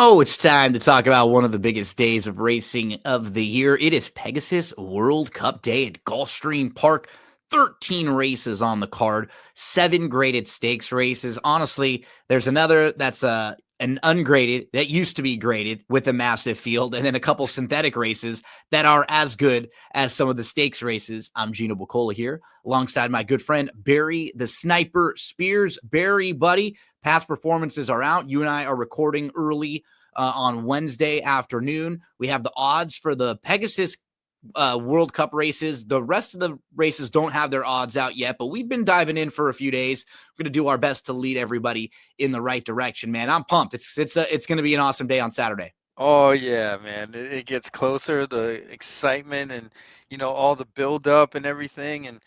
Oh, it's time to talk about one of the biggest days of racing of the year. It is Pegasus World Cup Day at Gulfstream Park. 13 races on the card, 7 graded stakes races. Honestly, there's another that's an ungraded that used to be graded with a massive field, and then a couple synthetic races that are as good as some of the stakes races. I'm Gino Bucola here alongside my good friend Barry the Sniper Spears. Barry, buddy, past performances are out. You and I are recording early on Wednesday afternoon. We have the odds for the Pegasus World Cup races. The rest of the races don't have their odds out yet, but we've been diving in for a few days. We're going to do our best to lead everybody in the right direction, man. I'm pumped. It's going to be an awesome day on Saturday. Oh yeah, man. It gets closer, the excitement and all the build up and everything and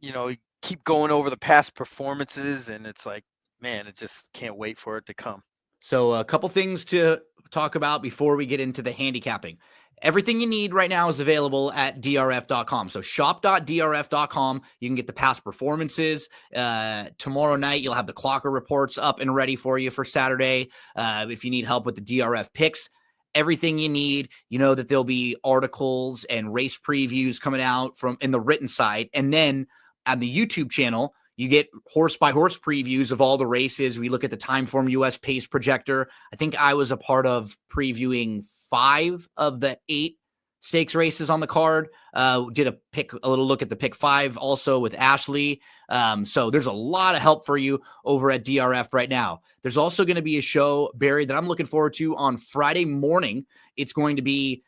you keep going over the past performances and it's like, man, it just can't wait for it to come. So a couple things to talk about before we get into the handicapping. Everything you need right now is available at drf.com. So shop.drf.com. You can get the past performances. Tomorrow night, you'll have the clocker reports up and ready for you for Saturday. If you need help with the DRF picks, everything you need. You know that there'll be articles and race previews coming out from in the written side. And then on the YouTube channel, you get horse by horse previews of all the races. We look at the Timeform US pace projector. I think I was a part of previewing 5 of the 8 stakes races on the card. Did a little look at the pick 5 also with Ashley. So there's a lot of help for you over at DRF right now. There's also going to be a show, Barry, that I'm looking forward to on Friday morning. It's going to be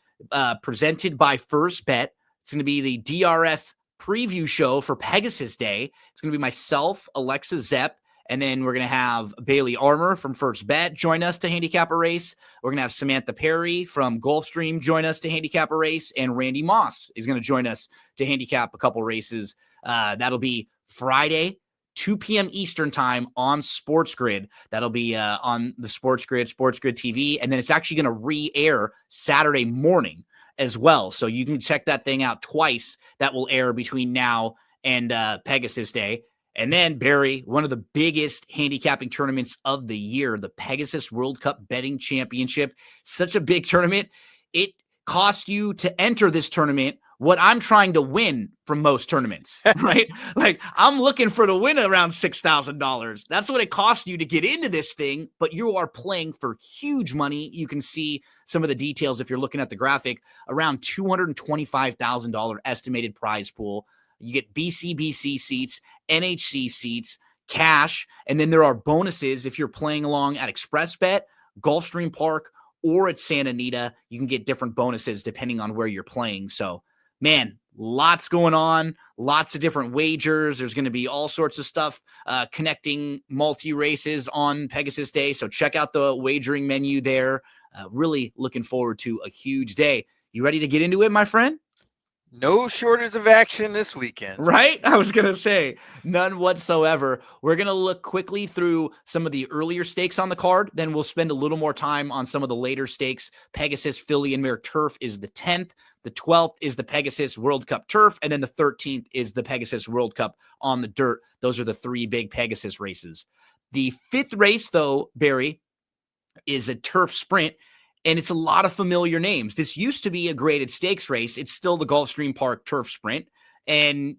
presented by First Bet. It's going to be the DRF preview show for Pegasus Day. It's going to be myself, Alexa Zepp, and then we're going to have Bailey Armour from First Bet join us to handicap a race. We're going to have Samantha Perry from Gulfstream join us to handicap a race, and Randy Moss is going to join us to handicap a couple races. That'll be Friday, 2 p.m. Eastern time on Sports Grid. That'll be on the Sports Grid TV, and then it's actually going to re-air Saturday morning as well. So you can check that thing out twice. That will air between now and Pegasus Day. And then, Barry, one of the biggest handicapping tournaments of the year, the Pegasus World Cup Betting Championship. Such a big tournament. It costs you to enter this tournament what I'm trying to win from most tournaments, right? Like, I'm looking for to win around $6,000. That's what it costs you to get into this thing, but you are playing for huge money. You can see some of the details if you're looking at the graphic, around $225,000 estimated prize pool. You get BCBC seats, NHC seats, cash, and then there are bonuses if you're playing along at ExpressBet, Gulfstream Park, or at Santa Anita. You can get different bonuses depending on where you're playing. So, man, lots going on, lots of different wagers. There's going to be all sorts of stuff connecting multi-races on Pegasus Day. So check out the wagering menu there. Really looking forward to a huge day. You ready to get into it, my friend? No shortage of action this weekend. Right? I was going to say none whatsoever. We're going to look quickly through some of the earlier stakes on the card. Then we'll spend a little more time on some of the later stakes. Pegasus Filly and Mare Turf is the 10th. The 12th is the Pegasus World Cup Turf. And then the 13th is the Pegasus World Cup on the dirt. Those are the 3 big Pegasus races. The 5th race, though, Barry, is a turf sprint. And it's a lot of familiar names. This used to be a graded stakes race. It's still the Gulfstream Park Turf Sprint. And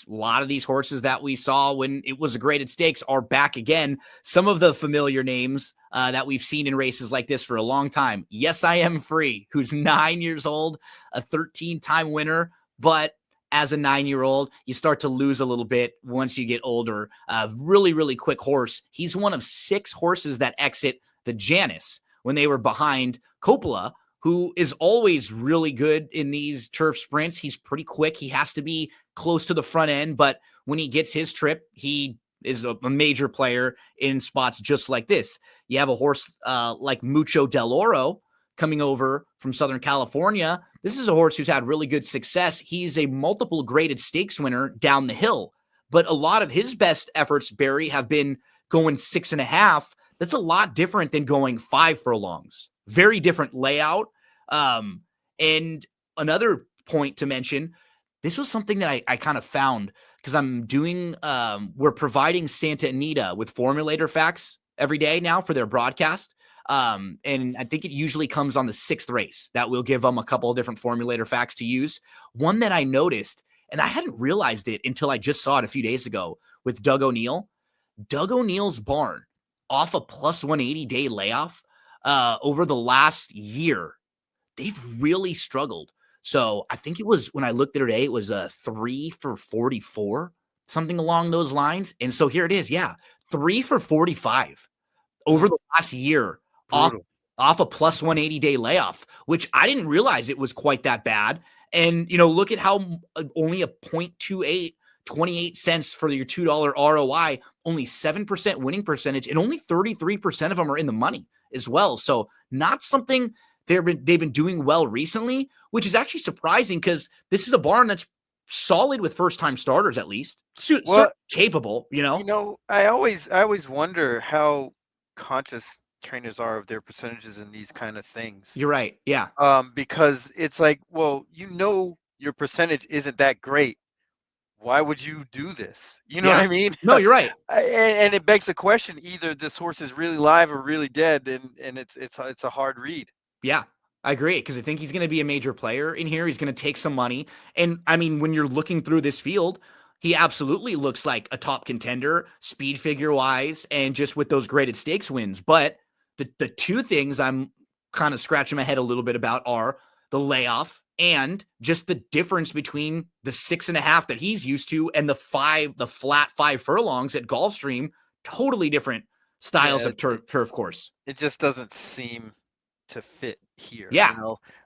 a lot of these horses that we saw when it was a graded stakes are back again. Some of the familiar names that we've seen in races like this for a long time. Yes, I Am Free, who's 9 years old, a 13-time winner. But as a 9-year-old, you start to lose a little bit once you get older. Really, really quick horse. He's one of 6 horses that exit the Janus when they were behind Coppola, who is always really good in these turf sprints. He's pretty quick. He has to be close to the front end, but when he gets his trip, he is a major player in spots just like this. You have a horse like Mucho Del Oro coming over from Southern California. This is a horse who's had really good success. He's a multiple graded stakes winner down the hill, but a lot of his best efforts, Barry, have been going 6.5. That's a lot different than going 5 furlongs. Very different layout. And another point to mention, this was something that I kind of found because I'm doing, we're providing Santa Anita with formulator facts every day now for their broadcast. And I think it usually comes on the 6th race that will give them a couple of different formulator facts to use. One that I noticed, and I hadn't realized it until I just saw it a few days ago with Doug O'Neill. Doug O'Neill's barn off a plus 180 day layoff over the last year, they've really struggled. So I think it was when I looked at it today, it was a 3 for 44, something along those lines. And so here it is. Yeah, 3 for 45 over the last year off, Brutal. off a plus 180 day layoff, which I didn't realize it was quite that bad. And, you know, look at how only a 0.28, 28 cents for your $2 ROI, only 7% winning percentage, and only 33% of them are in the money as well. So not something they've been doing well recently, which is actually surprising because this is a barn that's solid with first-time starters, at least. Well, Capable, you know? I always wonder how conscious trainers are of their percentages in these kind of things. You're right. Yeah. Because it's like, well, your percentage isn't that great. Why would you do this? You know what Yeah. I mean? No, you're right. And it begs the question: either this horse is really live or really dead, and it's a hard read. Yeah, I agree because I think he's going to be a major player in here. He's going to take some money. And I mean, when you're looking through this field, he absolutely looks like a top contender, speed figure wise, and just with those graded stakes wins. But the two things I'm kind of scratching my head a little bit about are the layoff and just the difference between the 6.5 that he's used to and the flat 5 furlongs at Gulfstream. Totally different styles Yeah, of turf course. it just doesn't seem to fit here. Yeah.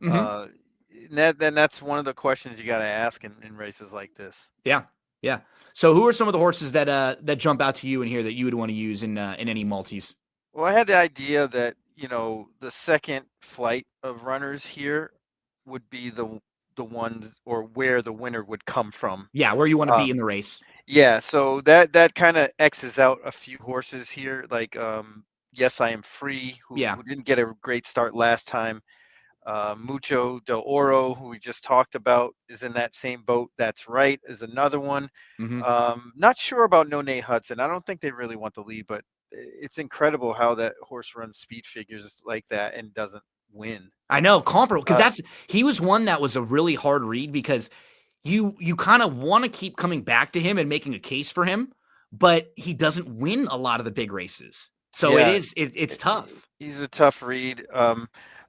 Mm-hmm. Then that's one of the questions you got to ask in races like this. Yeah. Yeah. So who are some of the horses that jump out to you in here that you would want to use in any multis? Well, I had the idea that, the second flight of runners here would be the ones or where the winner would come from. Yeah, where you want to be in the race. Yeah, so that kind of X's out a few horses here, like Yes, I Am Free, who didn't get a great start last time. Mucho del Oro, who we just talked about, is in that same boat. That's Right is another one. Not sure about No Nay Hudson. I don't think they really want the lead, but it's incredible how that horse runs speed figures like that and doesn't win. I know, comparable, because he was one that was a really hard read because you kind of want to keep coming back to him and making a case for him, but he doesn't win a lot of the big races. So it's tough. He's a tough read.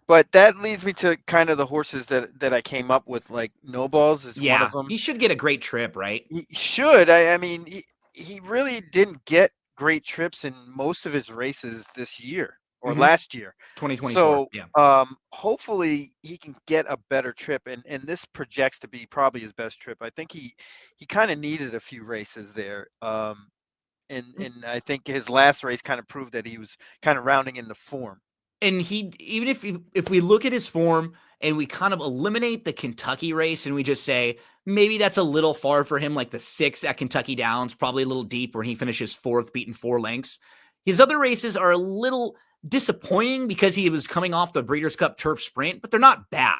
But that leads me to kind of the horses that I came up with, like No Balls is one of them. He should get a great trip, right? He should. I mean, he really didn't get great trips in most of his races this year or last year. 2024. So hopefully he can get a better trip, and this projects to be probably his best trip. I think he kind of needed a few races there. And I think his last race kind of proved that he was kind of rounding into form. And even if we look at his form and we kind of eliminate the Kentucky race and we just say maybe that's a little far for him, like the 6 at Kentucky Downs, probably a little deep when he finishes 4th, beaten 4 lengths. His other races are a little disappointing because he was coming off the Breeders' Cup Turf Sprint, but they're not bad.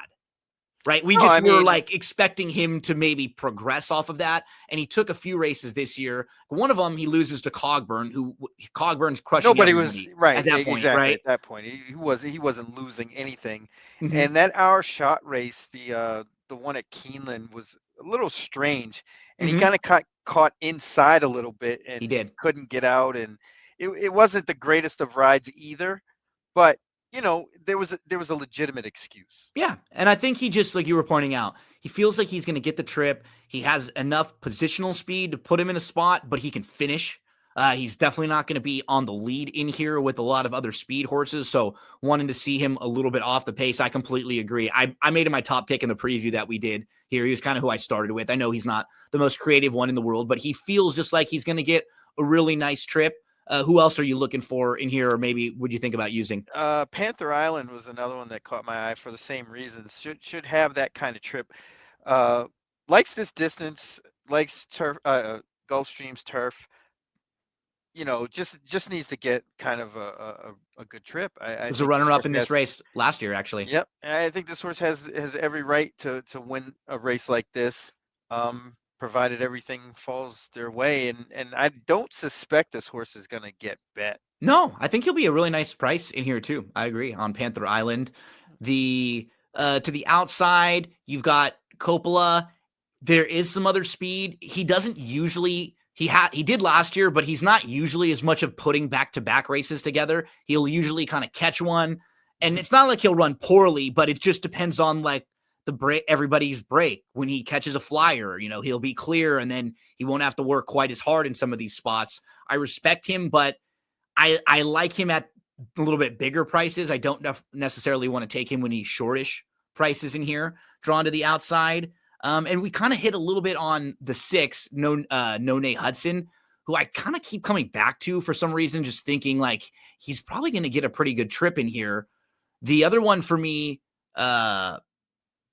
Right. We were like expecting him to maybe progress off of that. And he took a few races this year. One of them, he loses to Cogburn, who Cogburn's crushing. Nobody was right at that point, exactly, right? At that point. He wasn't losing anything. And that Our Shot race, the one at Keeneland, was a little strange. And he kind of caught inside a little bit and he couldn't get out. And it wasn't the greatest of rides either. But there was a legitimate excuse. Yeah. And I think he just, like you were pointing out, he feels like he's going to get the trip. He has enough positional speed to put him in a spot, but he can finish. He's definitely not going to be on the lead in here with a lot of other speed horses. So wanting to see him a little bit off the pace, I completely agree. I made him my top pick in the preview that we did here. He was kind of who I started with. I know he's not the most creative one in the world, but he feels just like he's going to get a really nice trip. Who else are you looking for in here, or maybe would you think about using? Panther Island was another one that caught my eye for the same reasons. Should have that kind of trip. Likes this distance, likes turf, Gulfstream's turf. Just needs to get kind of a good trip. I was a runner-up in this race last year, actually. Yep, I think this horse has every right to win a race like this. provided everything falls their way. And I don't suspect this horse is going to get bet. No, I think he'll be a really nice price in here too. I agree on Panther Island. The to the outside, you've got Coppola. There is some other speed. He doesn't usually he did last year, but he's not usually as much of putting back-to-back races together. He'll usually kind of catch one, and it's not like he'll run poorly, but it just depends on like the break, everybody's break. When he catches a flyer, he'll be clear, and then he won't have to work quite as hard in some of these spots. I respect him, but I like him at a little bit bigger prices. I don't necessarily want to take him when he's shortish prices in here, drawn to the outside. And we kind of hit a little bit on the 6, No Hudson, who I kind of keep coming back to for some reason, just thinking like he's probably going to get a pretty good trip in here. The other one for me that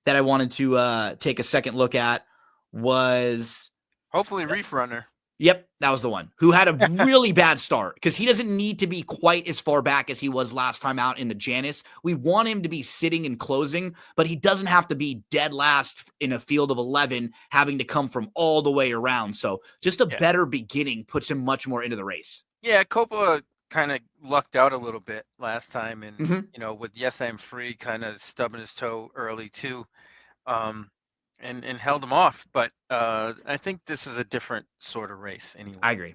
I wanted to take a second look at was hopefully Reef Runner. Yep, that was the one who had a really bad start because he doesn't need to be quite as far back as he was last time out in the Janus. We want him to be sitting and closing, but he doesn't have to be dead last in a field of 11, having to come from all the way around. So just a better beginning puts him much more into the race. Yeah, Coppola kind of lucked out a little bit last time, and with Yes I'm Free kind of stubbing his toe early too. And held him off. But I think this is a different sort of race anyway. I agree.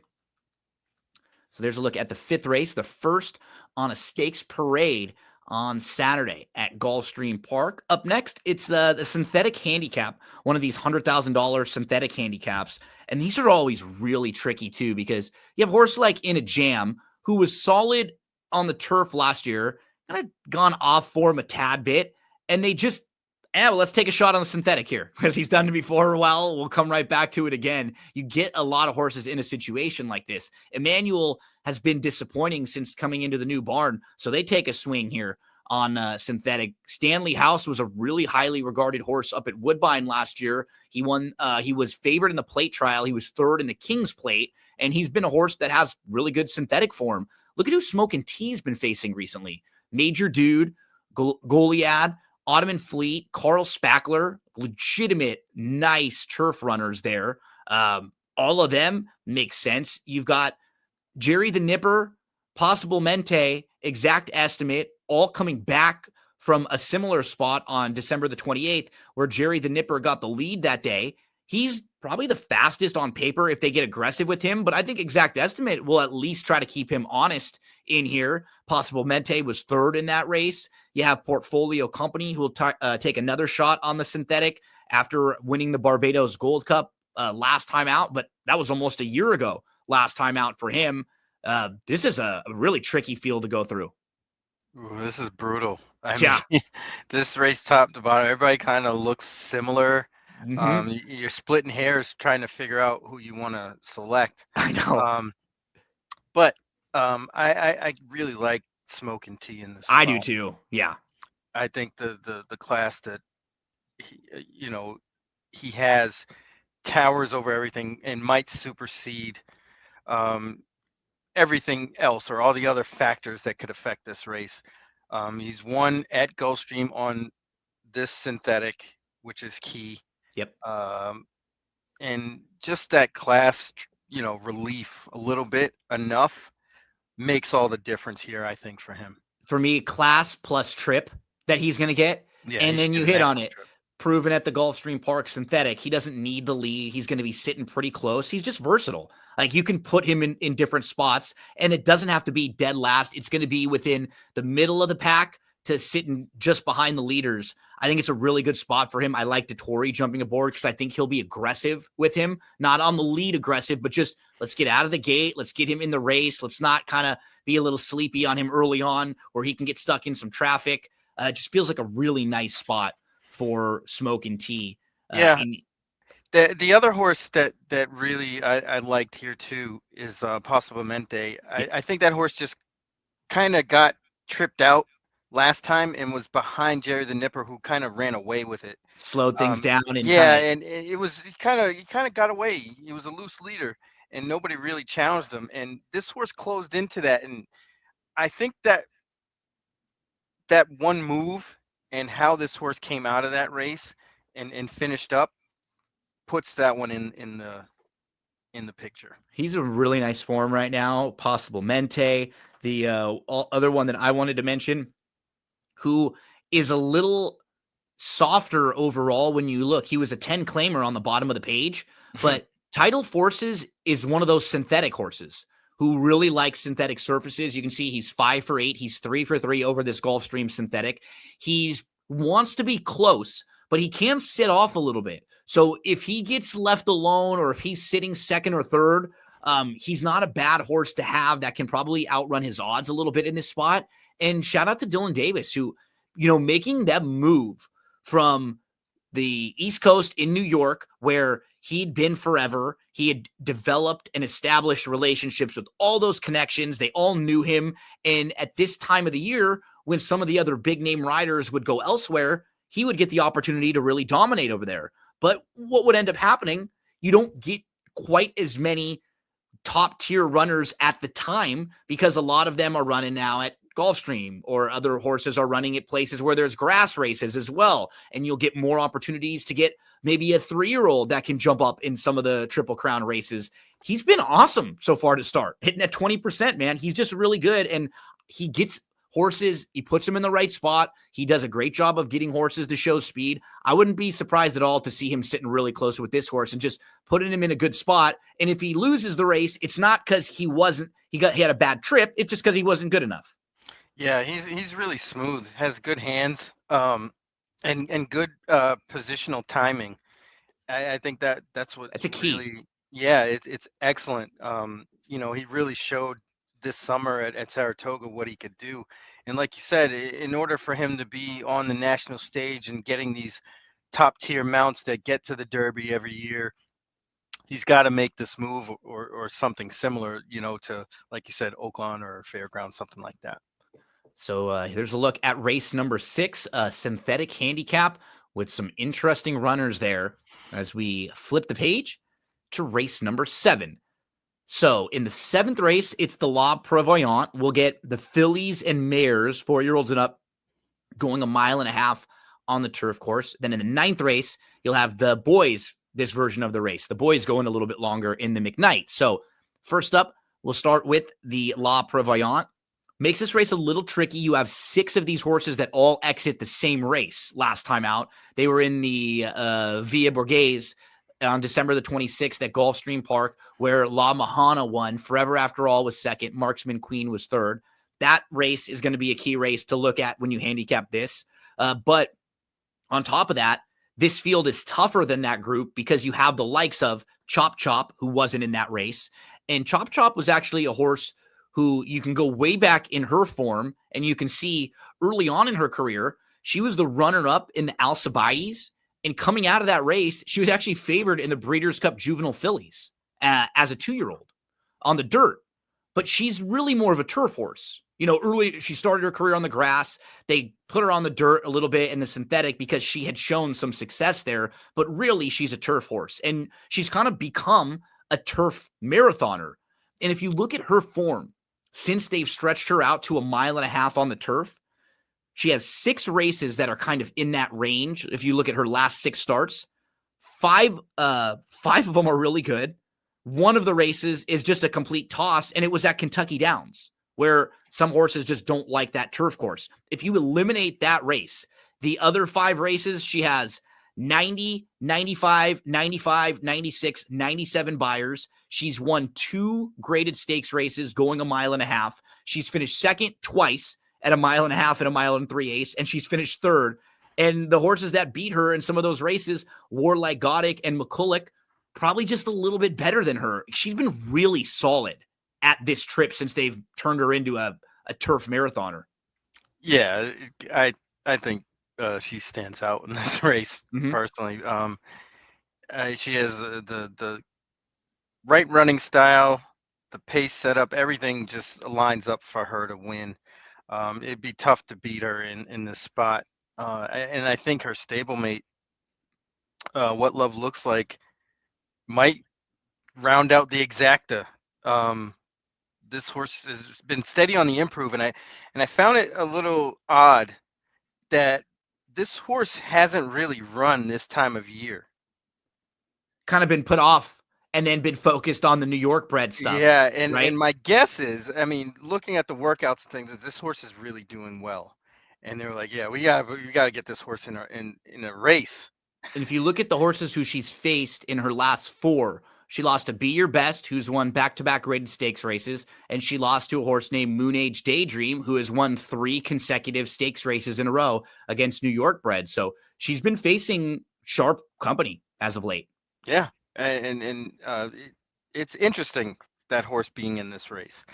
So there's a look at the 5th race, the first on a stakes parade on Saturday at Gulfstream Park. Up next, it's the synthetic handicap, one of these $100,000 synthetic handicaps. And these are always really tricky too, because you have horse like In a Jam, who was solid on the turf last year, kind of gone off form a tad bit, and they just well, let's take a shot on the synthetic here because he's done it before. Well, we'll come right back to it again. You get a lot of horses in a situation like this. Emmanuel has been disappointing since coming into the new barn, so they take a swing here on synthetic. Stanley House was a really highly regarded horse up at Woodbine last year. He won. He was favored in the plate trial. He was 3rd in the King's Plate, and he's been a horse that has really good synthetic form. Look at who Smokin' T's been facing recently. Major Dude, Goliad, Ottoman Fleet, Carl Spackler, legitimate, nice turf runners there. All of them make sense. You've got Jerry the Nipper, Possible Mente, Exact Estimate, all coming back from a similar spot on December the 28th, where Jerry the Nipper got the lead that day. He's probably the fastest on paper if they get aggressive with him, but I think Exact Estimate will at least try to keep him honest in here. Possible Mente was 3rd in that race. You have Portfolio Company, who will take another shot on the synthetic after winning the Barbados Gold Cup last time out, but that was almost a year ago last time out for him. This is a really tricky field to go through. Ooh, this is brutal. I mean, this race top to bottom, everybody kind of looks similar. You're splitting hairs trying to figure out who you want to select. I know. But I really like Smokin' T in this spot. I do too. Yeah. I think the class that he has towers over everything and might supersede everything else or all the other factors that could affect this race. He's won at Gulfstream on this synthetic, which is key. Yep. And just that class, relief a little bit enough makes all the difference here, I think, for him. For me, class plus trip that he's going to get. Yeah, and then you hit on it. Trip. Proven at the Gulfstream Park synthetic. He doesn't need the lead. He's going to be sitting pretty close. He's just versatile. Like you can put him in different spots, and it doesn't have to be dead last. It's going to be within the middle of the pack to sitting just behind the leaders. I think it's a really good spot for him. I like Dettori jumping aboard because I think he'll be aggressive with him. Not on the lead aggressive, but just let's get out of the gate. Let's get him in the race. Let's not kind of be a little sleepy on him early on where he can get stuck in some traffic. It just feels like a really nice spot for Smokin' T. Yeah. The other horse that really I liked here too is Possible Mente. I think that horse just kind of got tripped out last time and was behind Jerry the Nipper, who kind of ran away with it. Slowed things down. And and it was he kind of got away. He was a loose leader and nobody really challenged him. And this horse closed into that. And I think that one move and how this horse came out of that race and finished up puts that one in the picture. He's a really nice form right now. Possible Mente, the other one that I wanted to mention, who is a little softer overall when you look. He was a 10 claimer on the bottom of the page, but Tidal Forces is one of those synthetic horses who really likes synthetic surfaces. You can see he's 5 for 8. He's 3 for 3 over this Gulfstream synthetic. He's wants to be close, but he can sit off a little bit. So if he gets left alone or if he's sitting second or third, he's not a bad horse to have that can probably outrun his odds a little bit in this spot. And shout out to Dylan Davis, who, making that move from the East Coast in New York, where he'd been forever. He had developed and established relationships with all those connections. They all knew him. And at this time of the year, when some of the other big name riders would go elsewhere, he would get the opportunity to really dominate over there. But what would end up happening, you don't get quite as many top tier runners at the time because a lot of them are running now at Gulfstream, or other horses are running at places where there's grass races as well. And you'll get more opportunities to get maybe a 3-year-old that can jump up in some of the Triple Crown races. He's been awesome so far to start, hitting at 20%, man. He's just really good. And he gets horses, he puts them in the right spot. He does a great job of getting horses to show speed. I wouldn't be surprised at all to see him sitting really close with this horse and just putting him in a good spot. And if he loses the race, it's not because he had a bad trip. It's just because he wasn't good enough. Yeah, he's really smooth, has good hands, and good positional timing. I think that's what That's a key. really, yeah, it's excellent. He really showed this summer at Saratoga what he could do. And like you said, in order for him to be on the national stage and getting these top tier mounts that get to the Derby every year, he's got to make this move or something similar, to, like you said, Oaklawn or Fairgrounds, something like that. So here's a look at race number 6, a synthetic handicap with some interesting runners there as we flip the page to race number 7. So in the 7th race, it's the La Prevoyant. We'll get the fillies and mares, 4-year-olds and up, going 1.5 miles on the turf course. Then in the 9th race, you'll have the boys, this version of the race. The boys going a little bit longer in the McKnight. So first up, we'll start with the La Prevoyant. Makes this race a little tricky. You have 6 of these horses that all exit the same race last time out. They were in the Via Borghese on December the 26th at Gulfstream Park, where La Mahana won. Forever After All was second. Marksman Queen was third. That race is going to be a key race to look at when you handicap this. But on top of that, this field is tougher than that group because you have the likes of Chop Chop, who wasn't in that race. And Chop Chop was actually a horse who you can go way back in her form, and you can see early on in her career, she was the runner-up in the Alcibiades, and coming out of that race, she was actually favored in the Breeders' Cup Juvenile Fillies as a 2-year-old on the dirt. But she's really more of a turf horse. Early she started her career on the grass. They put her on the dirt a little bit in the synthetic because she had shown some success there, but really she's a turf horse, and she's kind of become a turf marathoner. And if you look at her form, since they've stretched her out to 1.5 miles on the turf, she has 6 races that are kind of in that range. If you look at her last 6 starts, 5 of them are really good. One of the races is just a complete toss, and it was at Kentucky Downs, where some horses just don't like that turf course. If you eliminate that race, the other 5 races, she has 90, 95, 95, 96, 97 buyers. She's won 2 graded stakes races going 1.5 miles. She's finished second twice at 1.5 miles and 1.3 miles, and she's finished third. And the horses that beat her in some of those races, Warlike Goddick and McCulloch, probably just a little bit better than her. She's been really solid at this trip since they've turned her into a turf marathoner. Yeah, I think she stands out in this race personally. She has the right running style, the pace setup, everything just lines up for her to win. It'd be tough to beat her in this spot. And I think her stablemate, What Love Looks Like, might round out the exacta. This horse has been steady on the improve, and I found it a little odd that this horse hasn't really run this time of year. kind of been put off and then been focused on the New York bred stuff, Yeah, right? and my guess is, I mean, looking at the workouts and things, is this horse is really doing well. And they were like, yeah, we got to get this horse in a race. And if you look at the horses who she's faced in her last 4, she lost to Be Your Best, who's won back-to-back rated stakes races, and she lost to a horse named Moon Age Daydream, who has won 3 consecutive stakes races in a row against New York bred. So she's been facing sharp company as of late. Yeah, it's interesting that horse being in this race.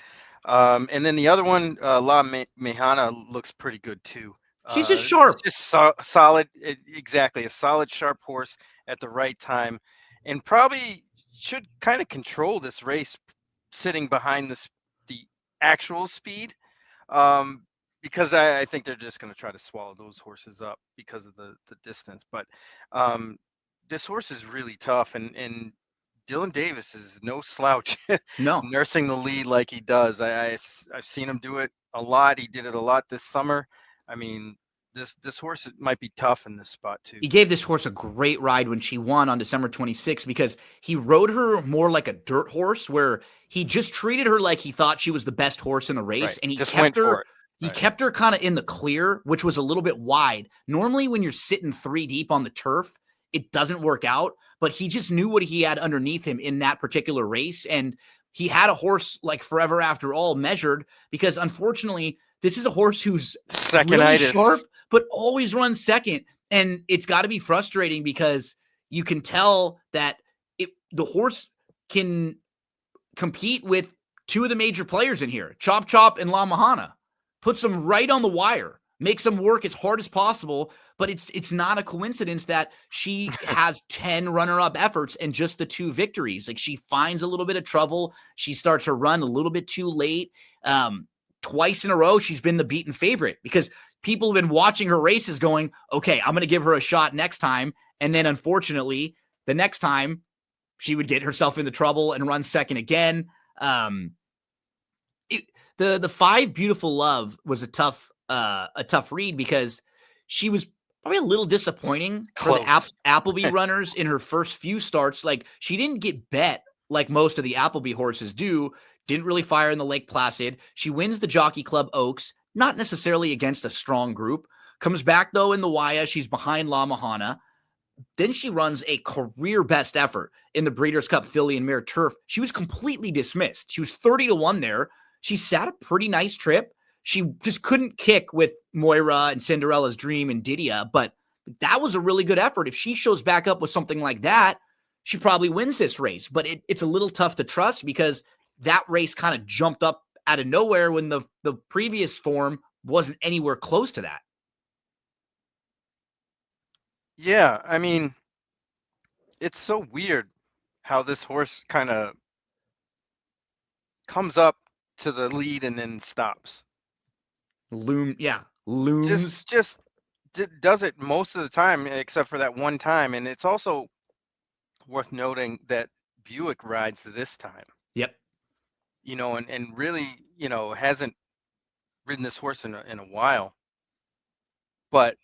And then the other one, Mehana, looks pretty good too. She's just It's sharp. just solid, exactly a solid, sharp horse at the right time, and probably should kind of control this race, sitting behind the actual speed, because I think they're just going to try to swallow those horses up because of the distance. But um, this horse is really tough, and Dylan Davis is no slouch No. nursing the lead like he does. I've seen him do it a lot. He did it a lot this summer. I mean, this horse might be tough in this spot too. He gave this horse a great ride when she won on December 26th because he rode her more like a dirt horse, where he just treated her like he thought she was the best horse in the race, Right. and he Just kept went for her. it. He Right. kept her kind of in the clear, which was a little bit wide. Normally, when you're sitting 3 deep on the turf, it doesn't work out. But he just knew what he had underneath him in that particular race, and he had a horse like Forever After All measured, because unfortunately, this is a horse who's really Second-itis. sharp but always runs second. And it's got to be frustrating because you can tell that the horse can compete with 2 of the major players in here, Chop Chop and La Mahana. Puts them right on the wire, makes them work as hard as possible. But it's not a coincidence that she has 10 runner-up efforts and just the 2 victories. Like, she finds a little bit of trouble. She starts her run a little bit too late. Twice in a row, she's been the beaten favorite because people have been watching her races going, okay, I'm going to give her a shot next time. And then unfortunately, the next time she would get herself into trouble and run second again. The 5 Beautiful Love was a tough read because she was probably a little disappointing for the Appleby runners in her first few starts. Like, she didn't get bet like most of the Appleby horses do. Didn't really fire in the Lake Placid. She wins the Jockey Club Oaks, not necessarily against a strong group. Comes back, though, in the Waya. She's behind La Mahana. Then she runs a career best effort in the Breeders' Cup Filly and Mare Turf. She was completely dismissed. She was 30-1 there. She sat a pretty nice trip. She just couldn't kick with Moira and Cinderella's Dream and Didia, but that was a really good effort. If she shows back up with something like that, she probably wins this race. But it's a little tough to trust because that race kind of jumped up out of nowhere when the previous form wasn't anywhere close to that. Yeah, I mean, it's so weird how this horse kind of comes up to the lead and then stops. Looms. Just does it most of the time, except for that one time. And it's also worth noting that Buick rides this time. Yep. And really, hasn't ridden this horse in a while. But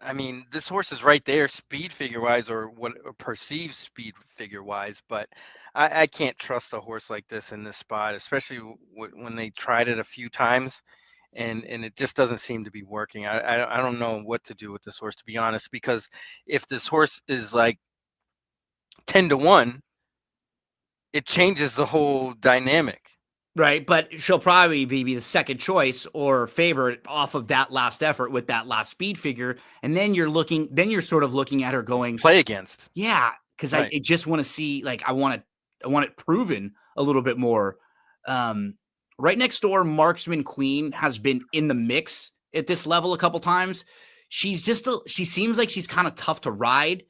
I mean, this horse is right there, speed figure wise, or perceived speed figure wise. But I can't trust a horse like this in this spot, especially when they tried it a few times, and it just doesn't seem to be working. I don't know what to do with this horse, to be honest, because if this horse is like 10-1, it changes the whole dynamic. Right, but she'll probably be the second choice or favorite off of that last effort with that last speed figure, and then you're sort of looking at her going, play against. Yeah, because Right. I just want to see, like, I want it proven a little bit more. Right next door, Marksman Queen has been in the mix at this level a couple times. She seems like she's kind of tough to ride.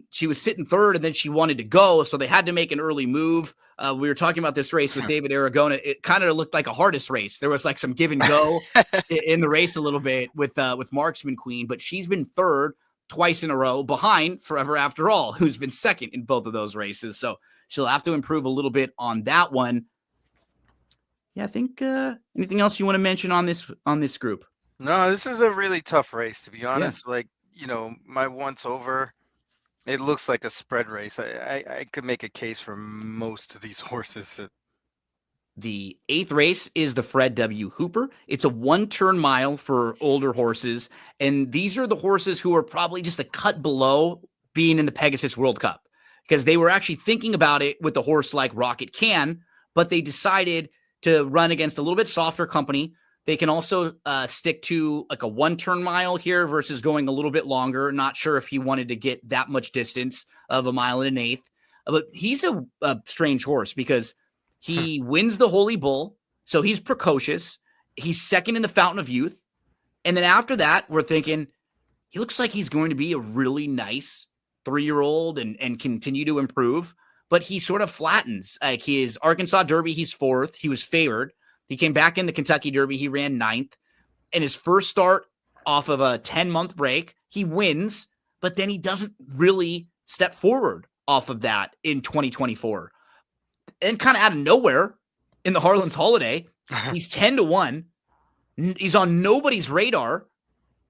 She was sitting third and then she wanted to go, so they had to make an early move. We were talking about this race with David Aragona. It kind of looked like a hardest race. There was like some give and go in the race a little bit with Marksman Queen, but she's been third twice in a row behind Forever After All, who's been second in both of those races. So she'll have to improve a little bit on that one. Yeah, I think anything else you want to mention on this group? No, this is a really tough race, to be honest. Yeah. Like, my once over It looks like a spread race. I could make a case for most of these horses. The 8th race is the Fred W. Hooper. It's a 1-turn mile for older horses. And these are the horses who are probably just a cut below being in the Pegasus World Cup, because they were actually thinking about it with a horse like Rocket Can, but they decided to run against a little bit softer company. They can also stick to like a 1-turn mile here versus going a little bit longer. Not sure if he wanted to get that much distance of a mile and an eighth. But he's a strange horse because he wins the Holy Bull, so he's precocious. He's second in the Fountain of Youth. And then after that, we're thinking, he looks like he's going to be a really nice 3-year-old and continue to improve. But he sort of flattens. Like his Arkansas Derby, he's 4th. He was favored. He came back in the Kentucky Derby. He ran 9th. And his first start off of a 10-month break, he wins, but then he doesn't really step forward off of that in 2024. And kind of out of nowhere in the Harlan's Holiday, he's 10-1. He's on nobody's radar,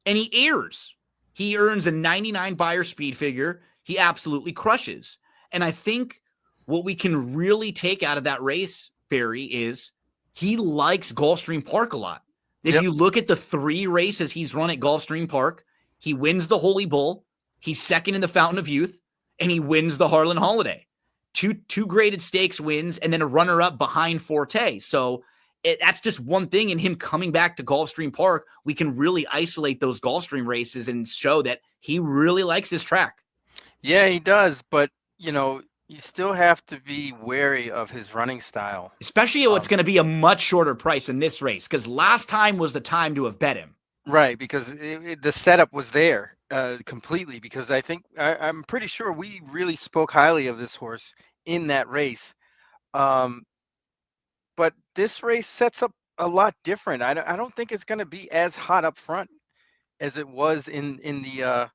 and he airs. He earns a 99 Beyer speed figure. He absolutely crushes. And I think what we can really take out of that race, Barry, is he likes Gulfstream Park a lot. If you look at the 3 races he's run at Gulfstream Park, he wins the Holy Bull, he's second in the Fountain of Youth, and he wins the Harlan Holiday. Two graded stakes wins, and then a runner-up behind Forte. So that's just one thing. In him coming back to Gulfstream Park, we can really isolate those Gulfstream races and show that he really likes this track. Yeah, he does. But, you still have to be wary of his running style. Especially what's going to be a much shorter price in this race, because last time was the time to have bet him. Right, because the setup was there completely. Because I'm pretty sure we really spoke highly of this horse in that race. But this race sets up a lot different. I don't think it's going to be as hot up front as it was in the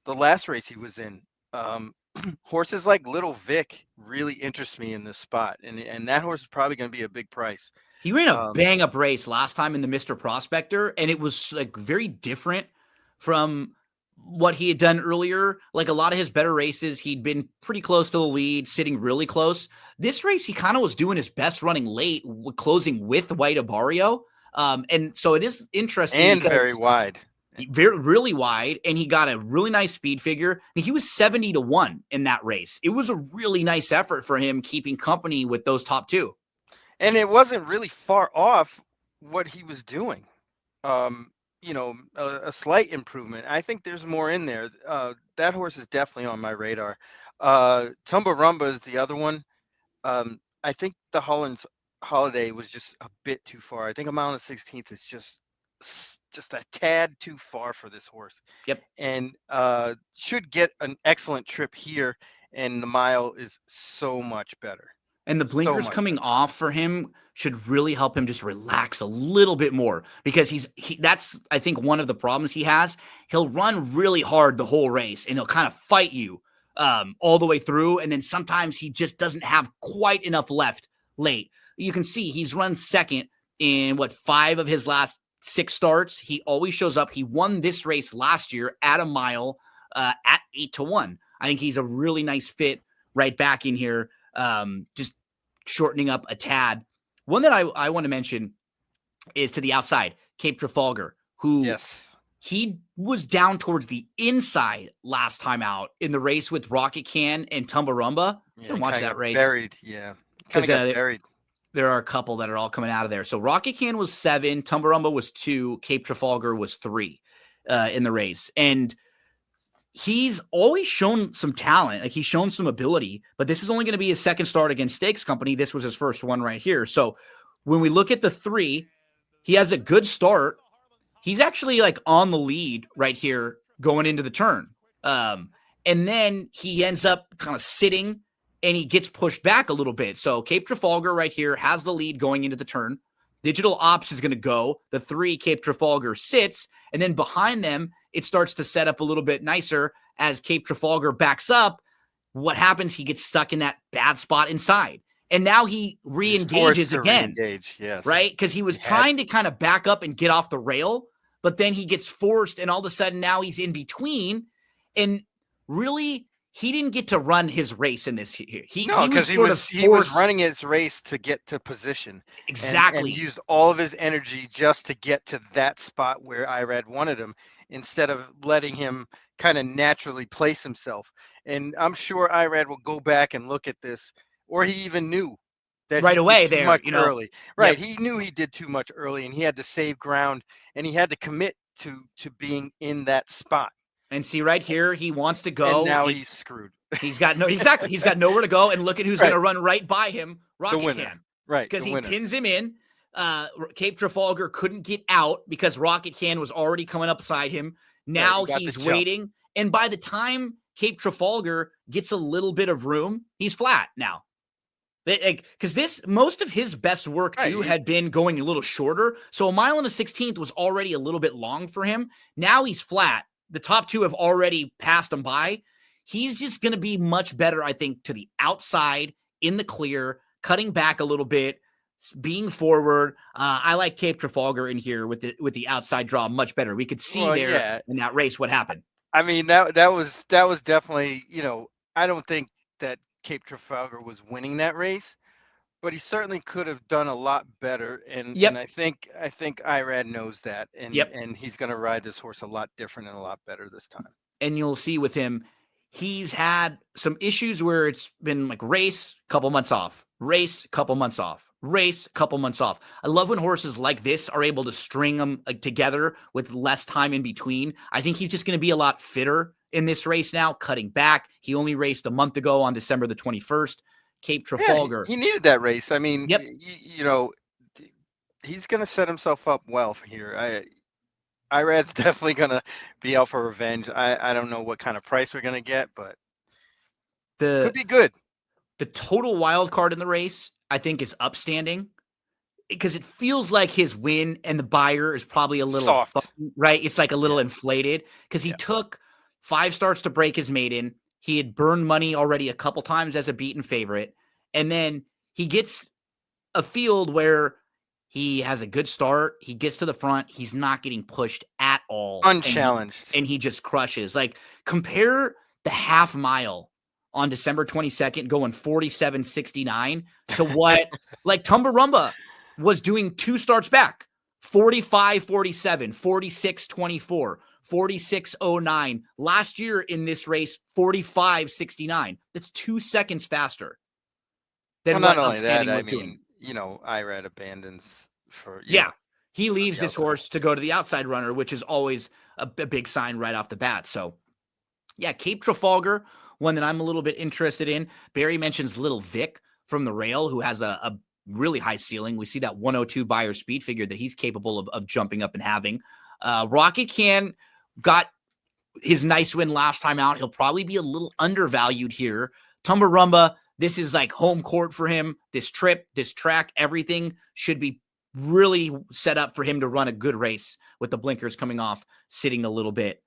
last race he was in. Horses like Little Vic really interest me in this spot, and that horse is probably going to be a big price. He ran a bang-up race last time in the Mr. Prospector, and it was like very different from what he had done earlier. Like a lot of his better races, he'd been pretty close to the lead, sitting really close. This race, he kind of was doing his best running late, closing with White Abario. And so it is interesting. And very wide. Really wide, and he got a really nice speed figure. He was 70-1 in that race. It was a really nice effort for him, keeping company with those top 2. And it wasn't really far off what he was doing. A slight improvement. I think there's more in there. That horse is definitely on my radar. Tumbarumba is the other one. I think the Holland's Holiday was just a bit too far. I think a mile and 16th is just a tad too far for this horse. Yep. And should get an excellent trip here, and the mile is so much better. And the blinkers coming off for him should really help him just relax a little bit more, because that's, I think, one of the problems he has. He'll run really hard the whole race, and he'll kind of fight you all the way through. And then sometimes he just doesn't have quite enough left late. You can see he's run second in 5 of his last 6 starts. He always shows up. He won this race last year at a mile at 8-1. I think he's a really nice fit right back in here. Just shortening up a tad. One that I want to mention is to the outside, Cape Trafalgar, who he was down towards the inside last time out in the race with Rocket Can and Tumbarumba. Yeah, didn't watch that race. Buried, yeah. Kind of got buried. There are a couple that are all coming out of there. So Rocket Can was 7, Tumbarumba was 2, Cape Trafalgar was 3 in the race. And he's always shown some talent. Like he's shown some ability, but this is only going to be his second start against Stakes Company. This was his first one right here. So when we look at the 3, he has a good start. He's actually like on the lead right here going into the turn. And then he ends up kind of sitting and he gets pushed back a little bit. So Cape Trafalgar right here has the lead going into the turn. Digital Ops is going to go. The 3, Cape Trafalgar, sits. And then behind them, it starts to set up a little bit nicer as Cape Trafalgar backs up. What happens? He gets stuck in that bad spot inside. And now he re-engages again. Yes. Right? Because he was trying to kind of back up and get off the rail, but then he gets forced, and all of a sudden now he's in between. And really, he didn't get to run his race in this here. No, He was because sort of he was forced. running his race to get to position, and Exactly. used all of his energy just to get to that spot where Irad wanted him, instead of letting him kind of naturally place himself. And I'm sure Irad will go back and look at this, or he even knew that Right he did away too there, much early. Right, Yep. he knew he did too much early, and he had to save ground, and he had to commit to being in that spot. And see right here, he wants to And go. now he's screwed. He's got exactly. He's got nowhere to go. And look at who's going Right, to run right by him. the Rocket winner. Can. Right, Because the he winner. pins him in. Cape Trafalgar couldn't get out because Rocket Can was already coming up beside him. Now Right, he's waiting. And by the time Cape Trafalgar gets a little bit of room, he's flat now. Because most of his best work too had been going a little shorter. So a mile and a 16th was already a little bit long for him. Now he's flat. The top two have already passed him by. He's just going to be much better, I think, to the outside in the clear, cutting back a little bit, being forward. I like Cape Trafalgar in here with the outside draw much better. We could see in that race what happened. I mean, that was definitely, I don't think that Cape Trafalgar was winning that race, but he certainly could have done a lot better. And I think Irad knows that, and he's going to ride this horse a lot different and a lot better this time. And you'll see with him, he's had some issues where it's been like race, couple months off, race, couple months off, race, couple months off. I love when horses like this are able to string them together with less time in between. I think he's just going to be a lot fitter in this race now, cutting back. He only raced a month ago on December the 21st. Cape Trafalgar. Yeah, he needed that race. I mean, he's going to set himself up well for here. Irad's definitely going to be out for revenge. I don't know what kind of price we're going to get, but could be good. The total wild card in the race, I think, is upstanding because it feels like his win and the buyer is probably a little soft, right? It's like a little inflated because he took 5 starts to break his maiden. He had burned money already a couple times as a beaten favorite. And then he gets a field where he has a good start. He gets to the front. He's not getting pushed at all. Unchallenged. And he just crushes. Like, compare the half mile on December 22nd going 47.69 to what like Tumbarumba was doing 2 starts back. 45.47, 46.24, 46.09. Last year in this race, 45.69. That's 2 seconds faster than what Upstanding was doing. Irad abandons for he leaves this horse to go to the outside runner, which is always a big sign right off the bat. So, Cape Trafalgar, one that I'm a little bit interested in. Barry mentions Little Vic from the rail, who has a really high ceiling. We see that 102 buyer speed figure that he's capable of jumping up and having. Rocket Can got his nice win last time out. He'll probably be a little undervalued here. Tumbarumba, this is like home court for him. This trip, this track, everything should be really set up for him to run a good race with the blinkers coming off, sitting a little bit.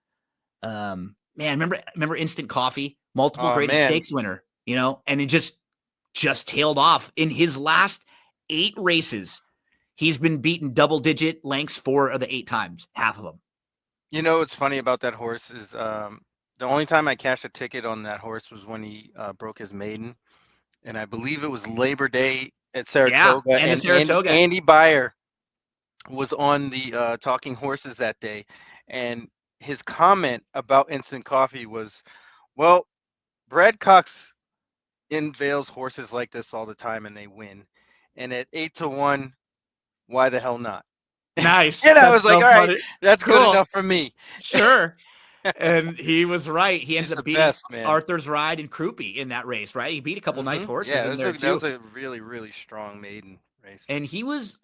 Man, remember Instant Coffee? Multiple graded stakes winner, and it just tailed off. In his last 8 races, he's been beaten double-digit lengths 4 of the 8 times, half of them. What's funny about that horse is the only time I cashed a ticket on that horse was when he broke his maiden. And I believe it was Labor Day at Saratoga. And Saratoga. Andy Beyer was on the Talking Horses that day. And his comment about Instant Coffee was, well, Brad Cox unveils horses like this all the time and they win. And at 8-1, why the hell not? Nice. And I was like, all right, that's good enough for me. Sure. And he was right. He ends up beating man. Arthur's Ride and Crouppy in that race, right? He beat a couple nice horses in there too. That was a really, really strong maiden race. And he was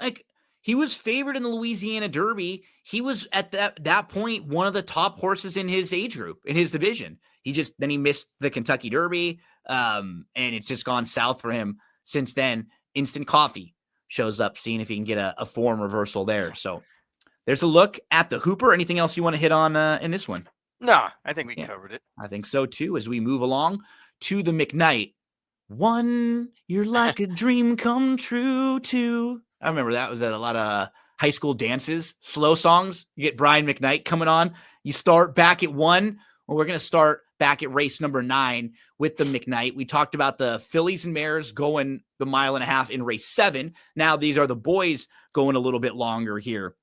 favored in the Louisiana Derby. He was at that point one of the top horses in his age group, in his division. Then he missed the Kentucky Derby, and it's just gone south for him since then. Instant Coffee shows up, seeing if he can get a form reversal there. So there's a look at the Hooper. Anything else you want to hit on in this one? No, I think we covered it. I think so too. As we move along to the McKnight, one, you're like a dream come true too. I remember that was at a lot of high school dances, slow songs. You get Brian McKnight coming on. You start back at 1. Well, we're going to start back at race number 9 with the McKnight. We talked about the fillies and mares going the 1.5 miles in race 7. Now these are the boys going a little bit longer here.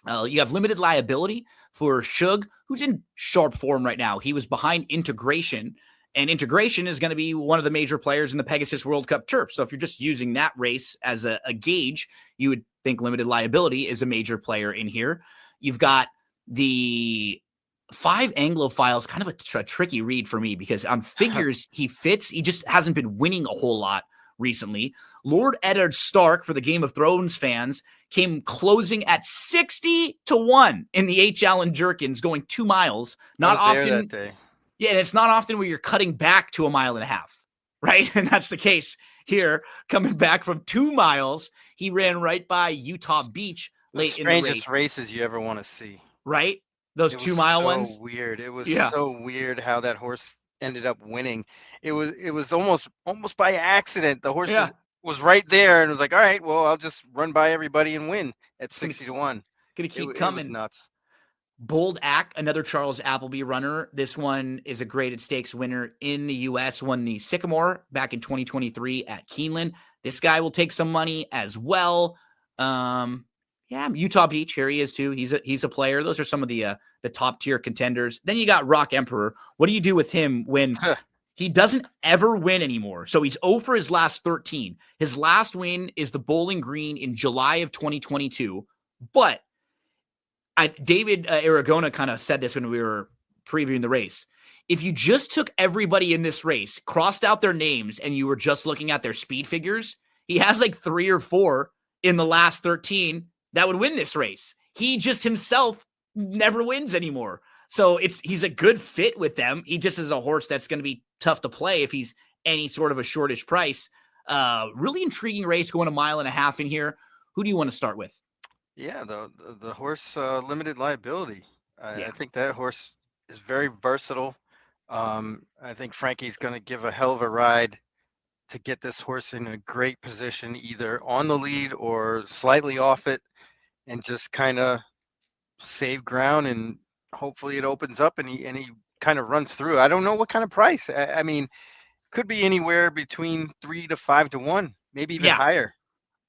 You have limited liability for Shug, who's in sharp form right now. He was behind Integration, and Integration is going to be one of the major players in the Pegasus World Cup Turf. So if you're just using that race as a gauge, you would think limited liability is a major player in here. You've got the 5 Anglophiles, kind of a tricky read for me because on figures he fits. He just hasn't been winning a whole lot recently. Lord Eddard Stark, for the Game of Thrones fans, came closing at 60-1 in the H. Allen Jerkins, going 2 miles. Not often. There that day. Yeah, and it's not often where you're cutting back to 1.5 miles, right? And that's the case here. Coming back from 2 miles, he ran right by Utah Beach late in the race. Strangest races you ever want to see. Right? Those 2 mile ones. Weird. It was so weird how that horse ended up winning. It was almost by accident. The horse was right there and was like, all right, well, I'll just run by everybody and win at 60-1. Gonna keep coming. It was nuts. Bold Ack, another Charles Appleby runner. This one is a graded stakes winner in the U.S. Won the Sycamore back in 2023 at Keeneland. This guy will take some money as well. Utah Beach, here he is too. He's a player. Those are some of the top tier contenders. Then you got Rock Emperor. What do you do with him when he doesn't ever win anymore? So he's 0 for his last 13. His last win is the Bowling Green in July of 2022. But David Aragona kind of said this when we were previewing the race. If you just took everybody in this race, crossed out their names, and you were just looking at their speed figures, he has like 3 or 4 in the last 13 that would win this race. He just himself never wins anymore. So he's a good fit with them. He just is a horse that's going to be tough to play if he's any sort of a shortish price. Really intriguing race going 1.5 miles in here. Who do you want to start with? Yeah, the horse limited liability. I think that horse is very versatile. I think Frankie's going to give a hell of a ride to get this horse in a great position, either on the lead or slightly off it, and just kind of save ground, and hopefully it opens up and he kind of runs through. I don't know what kind of price. I mean, could be anywhere between 3 to 5-1, maybe even higher.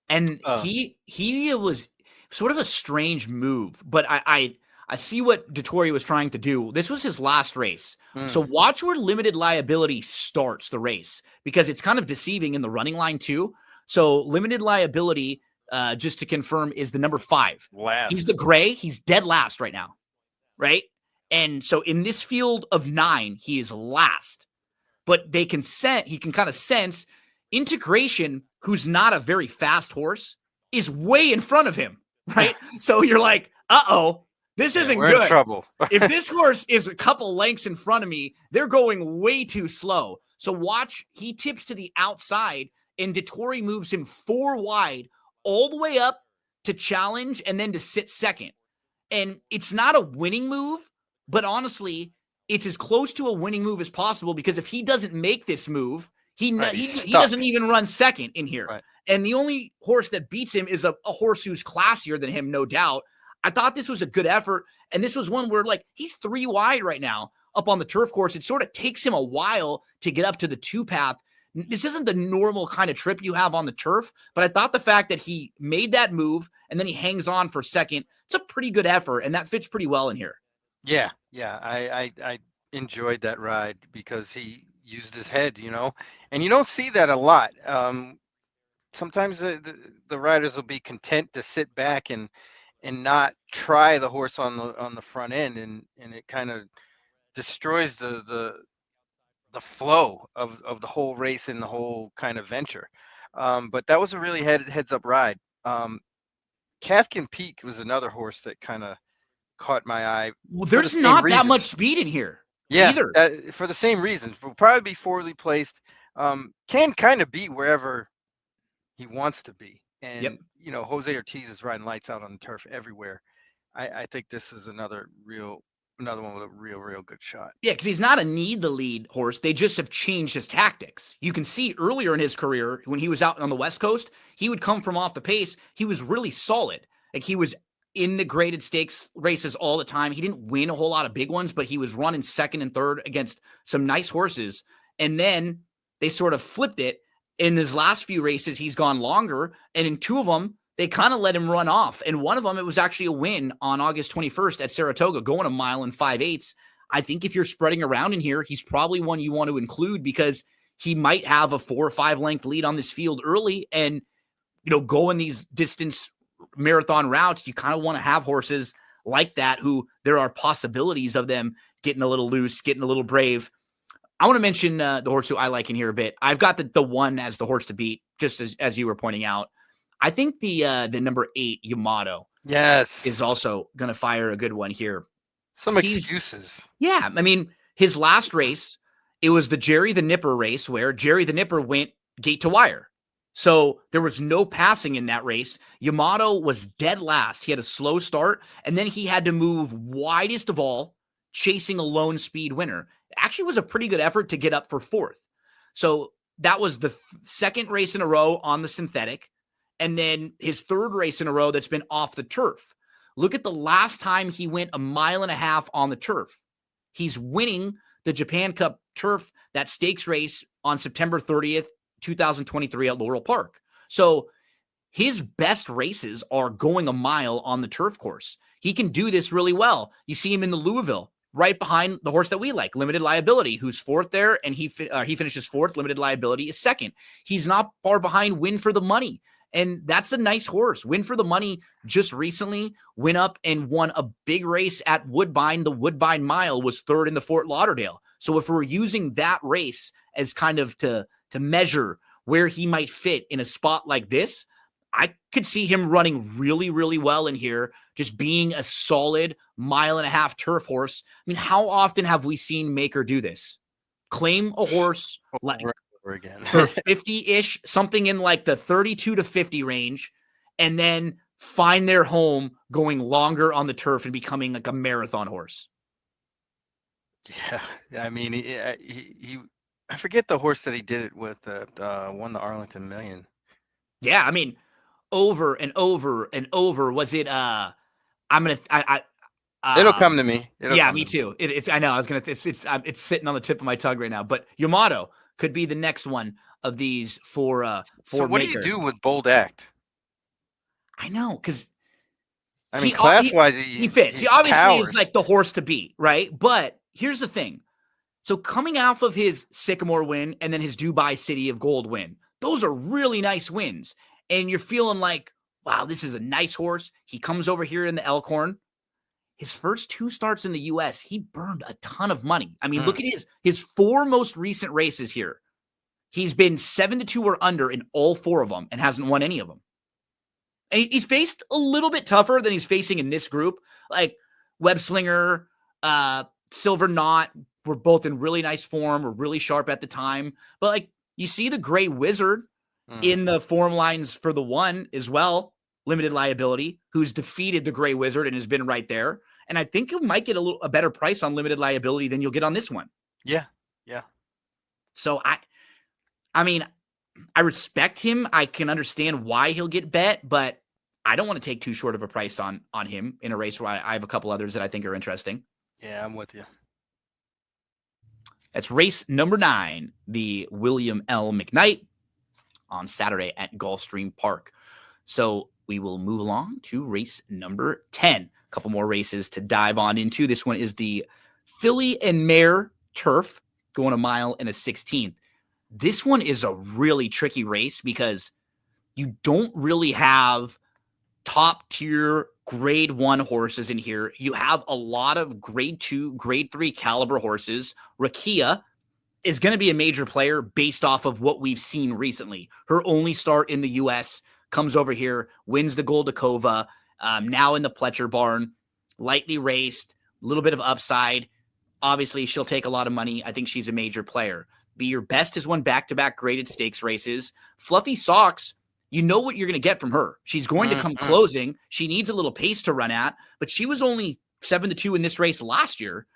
And he was sort of a strange move, but I see what Dettori was trying to do. This was his last race. So watch where limited liability starts the race, because it's kind of deceiving in the running line too. So limited liability, just to confirm, is the number 5. Last. He's the gray. He's dead last right now, right? And so in this field of 9, he is last. But he can kind of sense Integration, who's not a very fast horse, is way in front of him, right? So you're like, this isn't we're good. In trouble. If this horse is a couple lengths in front of me, they're going way too slow. So watch, he tips to the outside, and Dettori moves him 4 wide, all the way up to challenge and then to sit second. And it's not a winning move, but honestly, it's as close to a winning move as possible, because if he doesn't make this move, he doesn't even run second in here. Right. And the only horse that beats him is a horse who's classier than him, no doubt. I thought this was a good effort. And this was one where, like, he's 3 wide right now up on the turf course. It sort of takes him a while to get up to the 2 path. This isn't the normal kind of trip you have on the turf, but I thought the fact that he made that move and then he hangs on for second, it's a pretty good effort, and that fits pretty well in here. Yeah. I enjoyed that ride because he used his head, and you don't see that a lot. Sometimes the riders will be content to sit back and not try the horse on the front end, and it kind of destroys the flow of the whole race and the whole kind of venture. But that was a really heads up ride. Cathkin Peak was another horse that kind of caught my eye. Well, there's not that much speed in here. Yeah, either. For the same reasons. Will probably be poorly placed. Can kind of be wherever he wants to be. And, Jose Ortiz is riding lights out on the turf everywhere. I think this is another one with a real good shot. Yeah, because he's not a need the lead horse. They just have changed his tactics. You can see earlier in his career, when he was out on the West Coast, he would come from off the pace. He was really solid. Like, he was in the graded stakes races all the time. He didn't win a whole lot of big ones, but he was running second and third against some nice horses. And then they sort of flipped it. In his last few races, he's gone longer. And in 2 of them, they kind of let him run off. And one of them, it was actually a win on August 21st at Saratoga, going a mile and 5/8. I think if you're spreading around in here, he's probably one you want to include because he might have a 4 or 5 length lead on this field early. And, going these distance marathon routes, you kind of want to have horses like that who there are possibilities of them getting a little loose, getting a little brave. I want to mention the horse who I like in here a bit. I've got the one as the horse to beat, just as you were pointing out. I think the number 8 Yamato, is also going to fire a good one here. Some excuses. Yeah, I mean, his last race, it was the Jerry the Nipper race where Jerry the Nipper went gate to wire. So there was no passing in that race. Yamato was dead last. He had a slow start, and then he had to move widest of all, chasing a lone speed winner. It actually was a pretty good effort to get up for 4th. So that was the second race in a row on the synthetic, and then his 3rd race in a row that's been off the turf. Look at the last time he went a mile and a half on the turf. He's winning the Japan Cup turf, that stakes race on September 30th, 2023 at Laurel Park. So his best races are going a mile on the turf course. He can do this really well. You see him in the Louisville, right behind the horse that we like, Limited Liability, who's 4th there, and he finishes 4th. Limited Liability is 2nd. He's not far behind Win for the Money, and that's a nice horse. Win for the Money just recently went up and won a big race at Woodbine. The Woodbine Mile was 3rd in the Fort Lauderdale. So if we're using that race as kind of to measure where he might fit in a spot like this, I could see him running really, really well in here, just being a solid mile and a half turf horse. I mean, how often have we seen Maker do this? Claim a horse over again for 50-ish, something in like the 32 to 50 range, and then find their home going longer on the turf and becoming like a marathon horse. Yeah, I mean, he I forget the horse that he did it with that won the Arlington Million. Yeah, I mean, over and over and over. Was it? It'll come to me. Me too. It's. I know. I was gonna. It's sitting on the tip of my tongue right now. But Yamato could be the next one of these for. So what Maker. do you do with Bold Act? I know, because I mean, class-wise, he fits. He obviously is like the horse to beat, right? But here's the thing. So coming off of his Sycamore win and then his Dubai City of Gold win, those are really nice wins. And you're feeling like, wow, this is a nice horse. He comes over here in the Elkhorn. His first 2 starts in the U.S., he burned a ton of money. I mean, look at his 4 most recent races here. He's been 7-2 or under in all 4 of them and hasn't won any of them. And he's faced a little bit tougher than he's facing in this group. Like Web Slinger, Silver Knot were both in really nice form, were really sharp at the time. But like you see the Gray Wizard in the form lines for the 1 as well, Limited Liability, who's defeated the Gray Wizard and has been right there. And I think you might get a better price on Limited Liability than you'll get on this one. Yeah. So I mean, I respect him. I can understand why he'll get bet, but I don't want to take too short of a price on him in a race where I have a couple others that I think are interesting. Yeah, I'm with you. That's race number 9, the William L. McKnight on Saturday at Gulfstream Park. So we will move along to race number 10. A couple more races to dive on into. This one is the Filly and Mare Turf, going a mile and a 16th. This one is a really tricky race because you don't really have top tier grade 1 horses in here. You have a lot of grade 2, grade 3 caliber horses. Rakia is going to be a major player based off of what we've seen recently. Her only start in the U.S. comes over here, wins the Goldakova, now in the Pletcher barn, lightly raced, a little bit of upside. Obviously, she'll take a lot of money. I think she's a major player. Be Your Best has won back-to-back graded stakes races. Fluffy Socks, you know what you're going to get from her. She's going to come closing. She needs a little pace to run at, but she was only 7-2 in this race last year,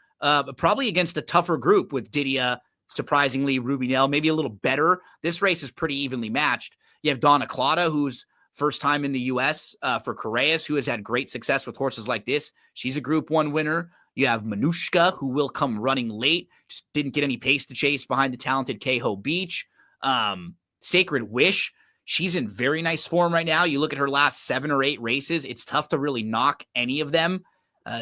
probably against a tougher group with Didia, surprisingly, Ruby Nell, maybe a little better. This race is pretty evenly matched. You have Donna Claudia, who's first time in the U.S. For Correas, who has had great success with horses like this. She's a Group 1 winner. You have Manushka, who will come running late, just didn't get any pace to chase behind the talented Keho Beach. Sacred Wish, she's in very nice form right now. You look at her last 7 or 8 races, it's tough to really knock any of them.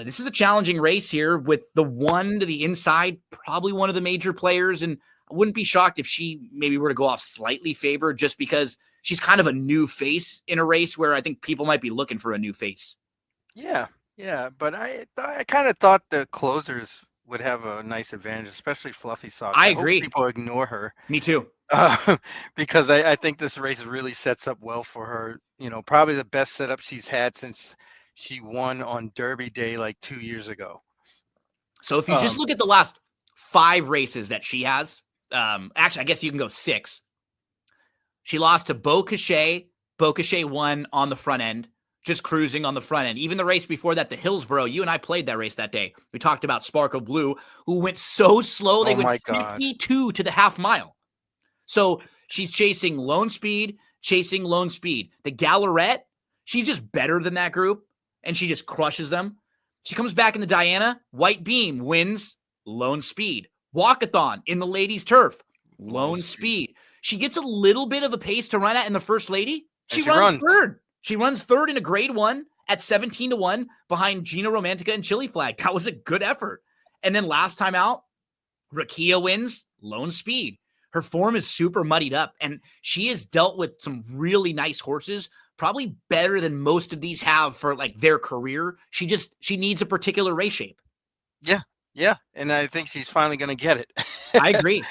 This is a challenging race here with the one to the inside, probably one of the major players, and I wouldn't be shocked if she maybe were to go off slightly favored just because she's kind of a new face in a race where I think people might be looking for a new face. Yeah, but I kind of thought the closers would have a nice advantage, especially Fluffy Socks. I hope agree. people ignore her. Me too. Because I think this race really sets up well for her. Probably the best setup she's had since she won on Derby Day like 2 years ago. So if you just look at the last 5 races that she has, actually, I guess you can go 6. She lost to Beau Cachet. Beau Cachet won on the front end, just cruising on the front end. Even the race before that, the Hillsborough, you and I played that race that day. We talked about Sparkle Blue, who went so slow. They went 52 to the half mile. So she's chasing Lone Speed. The Gallarette, she's just better than that group, and she just crushes them. She comes back in the Diana. White Beam wins Lone Speed. Walkathon in the ladies' turf. Lone Speed. She gets a little bit of a pace to run at in the First Lady. She runs third. She runs third in a grade 1 at 17-1 behind Gina Romantica and Chili Flag. That was a good effort. And then last time out, Rakia wins Lone Speed. Her form is super muddied up, and she has dealt with some really nice horses, probably better than most of these have for like their career. She needs a particular race shape. Yeah. And I think she's finally going to get it. I agree.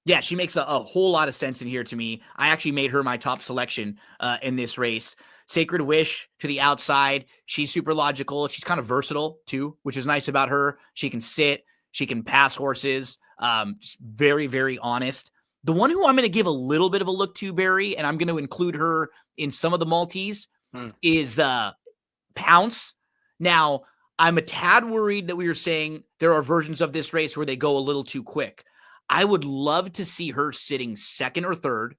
Yeah, she makes a whole lot of sense in here to me. I actually made her my top selection in this race. Sacred Wish to the outside. She's super logical. She's kind of versatile too, which is nice about her. She can sit. She can pass horses. Just very, very honest. The one who I'm going to give a little bit of a look to, Barry, and I'm going to include her in some of the multis, is Pounce. Now, I'm a tad worried that we were saying there are versions of this race where they go a little too quick. I would love to see her sitting second or third,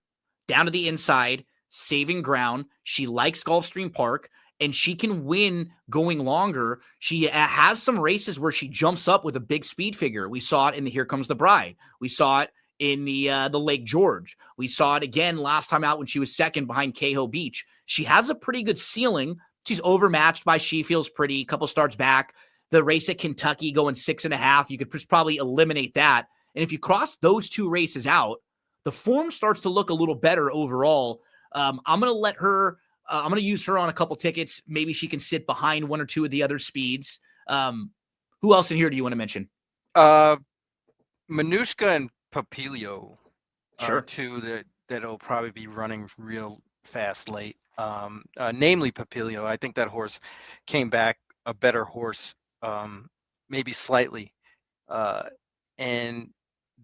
down to the inside, saving ground. She likes Gulfstream Park, and she can win going longer. She has some races where she jumps up with a big speed figure. We saw it in the Here Comes the Bride. We saw it in the Lake George. We saw it again last time out when she was second behind Keho Beach. She has a pretty good ceiling. She's overmatched by She Feels Pretty, a couple starts back. The race at Kentucky going 6.5, you could probably eliminate that. And if you cross those 2 races out, the form starts to look a little better overall. I'm going to let her, I'm going to use her on a couple tickets. Maybe she can sit behind 1 or 2 of the other speeds. Who else in here do you want to mention? Manushka and Papilio Sure. are 2 that'll probably be running real fast late. Namely Papilio. I think that horse came back a better horse, maybe slightly. And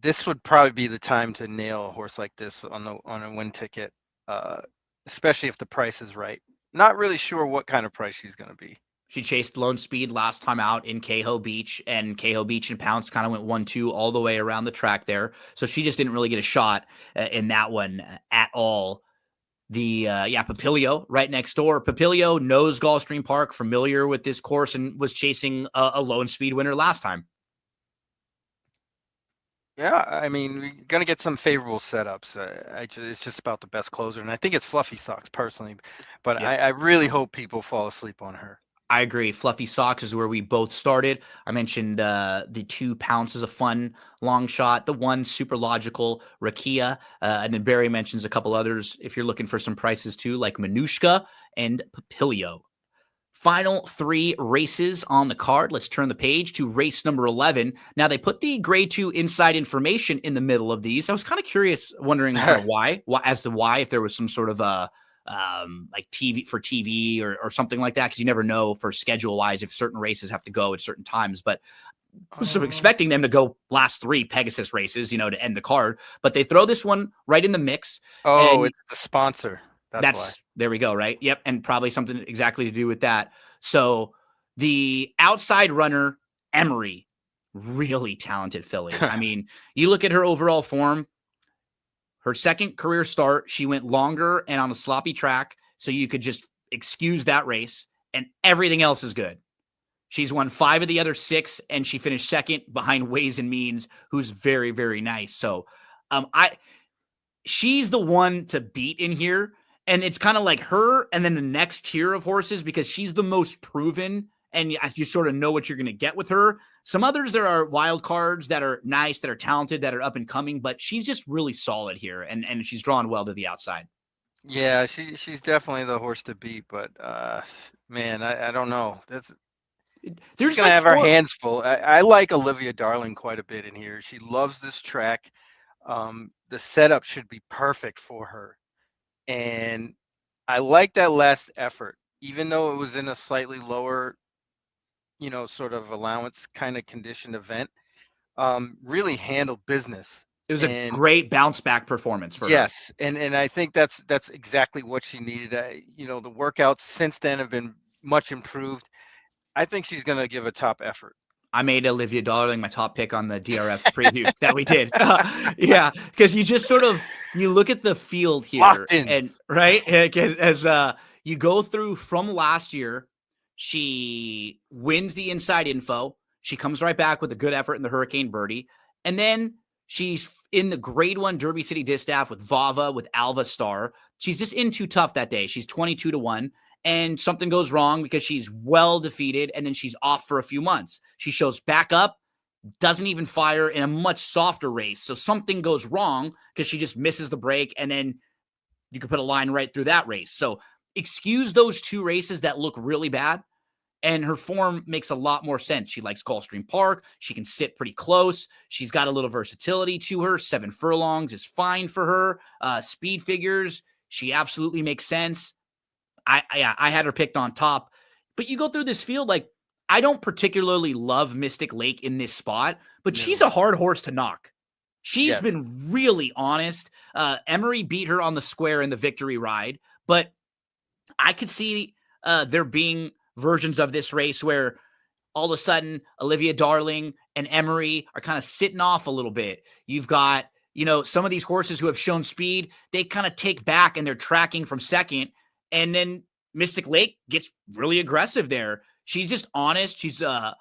this would probably be the time to nail a horse like this on a win ticket, especially if the price is right. Not really sure what kind of price she's going to be. She chased Lone Speed last time out in Keho Beach, and Keho Beach and Pounce kind of went 1-2 all the way around the track there. So she just didn't really get a shot in that one at all. Papilio right next door. Papilio knows Gulfstream Park, familiar with this course, and was chasing a Lone Speed winner last time. Yeah, I mean, we're going to get some favorable setups. It's just about the best closer, and I think it's Fluffy Socks personally, but yep. I really hope people fall asleep on her. I agree. Fluffy Socks is where we both started. I mentioned the 2 Pounce is a fun long shot. The 1 super logical, Rakia, and then Barry mentions a couple others if you're looking for some prices too, like Manushka and Papilio. Final 3 races on the card. Let's turn the page to race number 11. Now, they put the grade 2 inside information in the middle of these. I was kind of curious, wondering why, if there was some sort of like TV or something like that, because you never know for schedule wise if certain races have to go at certain times. But I was expecting them to go last 3 Pegasus races, to end the card. But they throw this one right in the mix. Oh, it's the sponsor. That's why. There we go, right? Yep, and probably something exactly to do with that. So the outside runner, Emery, really talented filly. I mean, you look at her overall form, her second career start, she went longer and on a sloppy track, so you could just excuse that race, and everything else is good. She's won 5 of the other 6, and she finished second behind Ways and Means, who's very, very nice. So she's the one to beat in here. And it's kind of like her and then the next tier of horses because she's the most proven and you sort of know what you're going to get with her. Some others, there are wild cards that are nice, that are talented, that are up and coming, but she's just really solid here and she's drawn well to the outside. Yeah, she's definitely the horse to beat, but man, I don't know. She's gonna have her hands full. I like Olivia Darling quite a bit in here. She loves this track. The setup should be perfect for her. And I like that last effort, even though it was in a slightly lower, sort of allowance kind of conditioned event, really handled business. It was a great bounce back performance for her. Yes, and I think that's exactly what she needed. The workouts since then have been much improved. I think she's going to give a top effort. I made Olivia Darling my top pick on the DRF preview that we did. Yeah, because you just sort of you look at the field here, locked in. And right as you go through from last year, she wins the Inside Info. She comes right back with a good effort in the Hurricane Birdie, and then she's in the Grade 1 Derby City Distaff with Vava with Alva Star. She's just in too tough that day. She's 22-1. And something goes wrong because she's well defeated and then she's off for a few months. She shows back up, doesn't even fire in a much softer race. So something goes wrong because she just misses the break and then you can put a line right through that race. So excuse those 2 races that look really bad and her form makes a lot more sense. She likes Gulfstream Park. She can sit pretty close. She's got a little versatility to her. 7 furlongs is fine for her. Speed figures, she absolutely makes sense. I had her picked on top, but you go through this field, like I don't particularly love Mystic Lake in this spot, but she's a hard horse to knock. She's been really honest. Emery beat her on the square in the victory ride, but I could see there being versions of this race where all of a sudden Olivia Darling and Emery are kind of sitting off a little bit. You've got, some of these horses who have shown speed, they kind of take back and they're tracking from second. And then Mystic Lake gets really aggressive there. She's just honest. She's a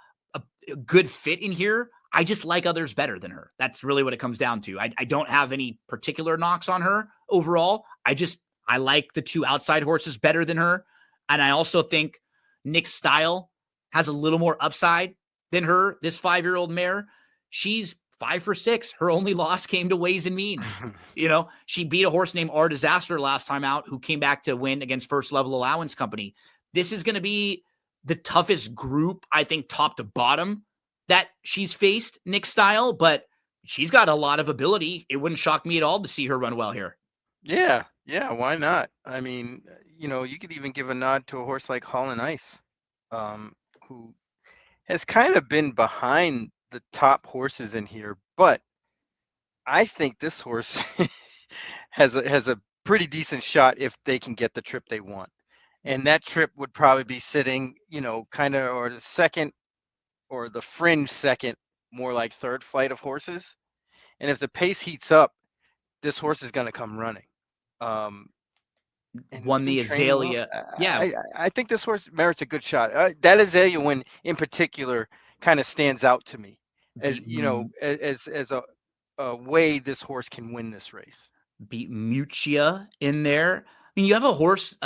good fit in here. I just like others better than her. That's really what it comes down to. I don't have any particular knocks on her overall. I like the 2 outside horses better than her. And I also think Nick's style has a little more upside than her, this 5-year-old mare. She's 5 for 6. Her only loss came to Ways and Means. She beat a horse named R Disaster last time out who came back to win against First Level Allowance Company. This is going to be the toughest group, I think, top to bottom that she's faced, Nick style, but she's got a lot of ability. It wouldn't shock me at all to see her run well here. Yeah, why not? I mean, you could even give a nod to a horse like Holland Ice, who has kind of been behind the top horses in here, but I think this horse has a pretty decent shot if they can get the trip they want. And that trip would probably be sitting, kind of or the second or the fringe second, more like third flight of horses. And if the pace heats up, this horse is going to come running. And won the Azalea. Well. I think this horse merits a good shot. That Azalea win in particular kind of stands out to me. As as a way this horse can win this race. Beat Muccia in there. I mean, you have a horse,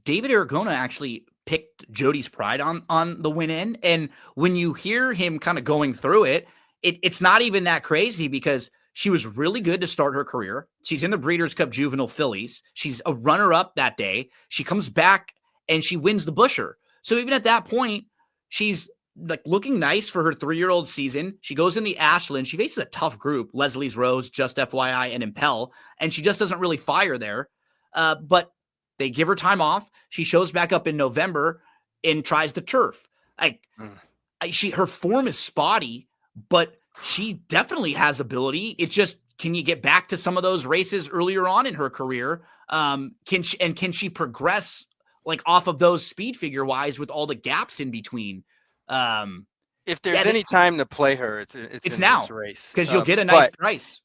David Aragona actually picked Jody's Pride on the win in. And when you hear him kind of going through it, it's not even that crazy because she was really good to start her career. She's in the Breeders' Cup Juvenile Fillies. She's a runner-up that day. She comes back and she wins the Busher. So even at that point, she's like looking nice for her 3-year-old season. She goes in the Ashland. She faces a tough group, Leslie's Rose, Just FYI, and Impel, and she just doesn't really fire there. But they give her time off. She shows back up in November and tries the turf. Her form is spotty, but she definitely has ability. It's just, can you get back to some of those races earlier on in her career? Can she progress like off of those speed figure wise with all the gaps in between? If there's any time to play her, it's in now this race because you'll get a nice price.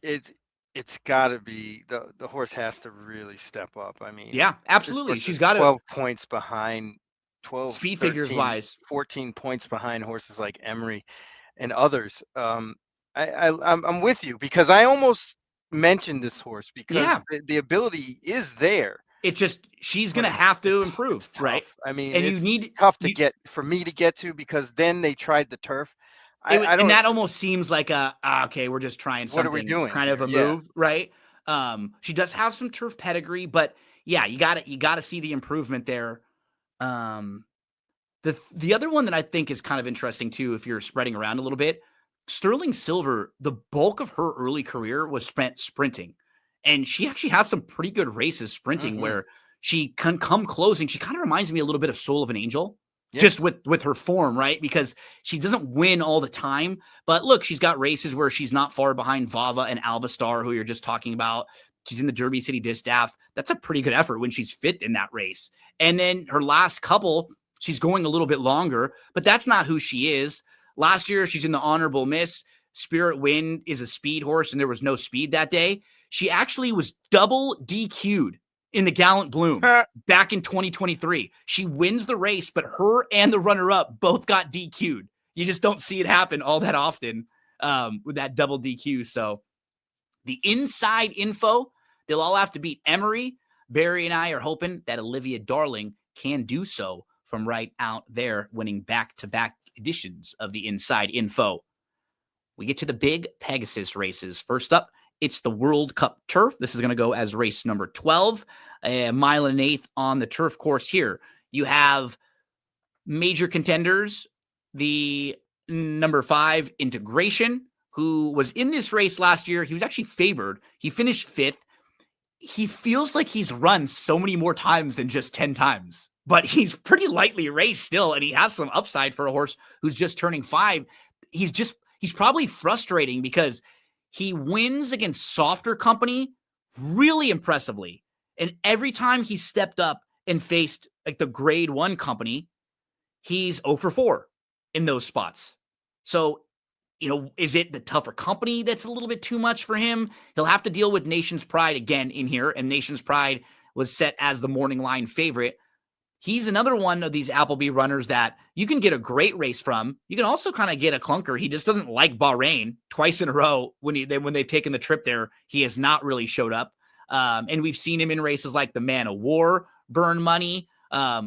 It's it's got to be the horse has to really step up. I mean, Yeah, this absolutely. horse She's is got to 12 points behind, 12, speed figures 13, wise. 14 points behind horses like Emery and others. I'm with you because I almost mentioned this horse because Yeah. the ability is there, It's just she's but gonna have to it's improve, right? tough. I mean, And you it's need tough to you get for me to get to because then they tried the turf. it I and don't. that almost seems like okay, we're just trying What are we something doing kind of here? a Yeah. move, right? She does have some turf pedigree, but yeah, you gotta see the improvement there. Um, the other one that I think is kind of interesting too, if you're spreading around a little bit, Sterling Silver, the bulk of her early career was spent sprinting. And she actually has some pretty good races sprinting Hmm. where she can come closing. She kind of reminds me a little bit of Soul of an Angel, just Yes. with her form, right? Because she doesn't win all the time. But look, she's got races where she's not far behind Vava and Alvastar, who you're just talking about. She's in the Derby City Distaff. That's a pretty good effort when she's fit in that race. And then her last couple, she's going a little bit longer, but that's not who she is. Last year, she's in the Honorable Miss. Spirit Wind is a speed horse, and there was no speed that day. She actually was double DQ'd in the Gallant Bloom back in 2023. She wins the race, but her and the runner-up both got DQ'd. You just don't see it happen all that often with that double DQ. So the inside info, they'll all have to beat Emery. Barry and I are hoping that Olivia Darling can do so from right out there, winning back-to-back editions of the inside info. We get to the big Pegasus races. First up, it's the World Cup Turf. This is going to go as race number 12, a mile and an eighth on the turf course here. You have major contenders, the number 5 Integration, who was in this race last year. He was actually favored. He finished 5th. He feels like he's run so many more times than just 10 times, but he's pretty lightly raced still, and he has some upside for a horse who's just turning 5. He's probably frustrating because he wins against softer company really impressively. And every time he stepped up and faced like the grade 1 company, he's 0 for 4 in those spots. So, is it the tougher company that's a little bit too much for him? He'll have to deal with Nation's Pride again in here, and Nation's Pride was set as the morning line favorite. He's another one of these Appleby runners that you can get a great race from. You can also kind of get a clunker. He just doesn't like Bahrain twice in a row. When they've taken the trip there, he has not really showed up. And we've seen him in races like the Man of War, burn money.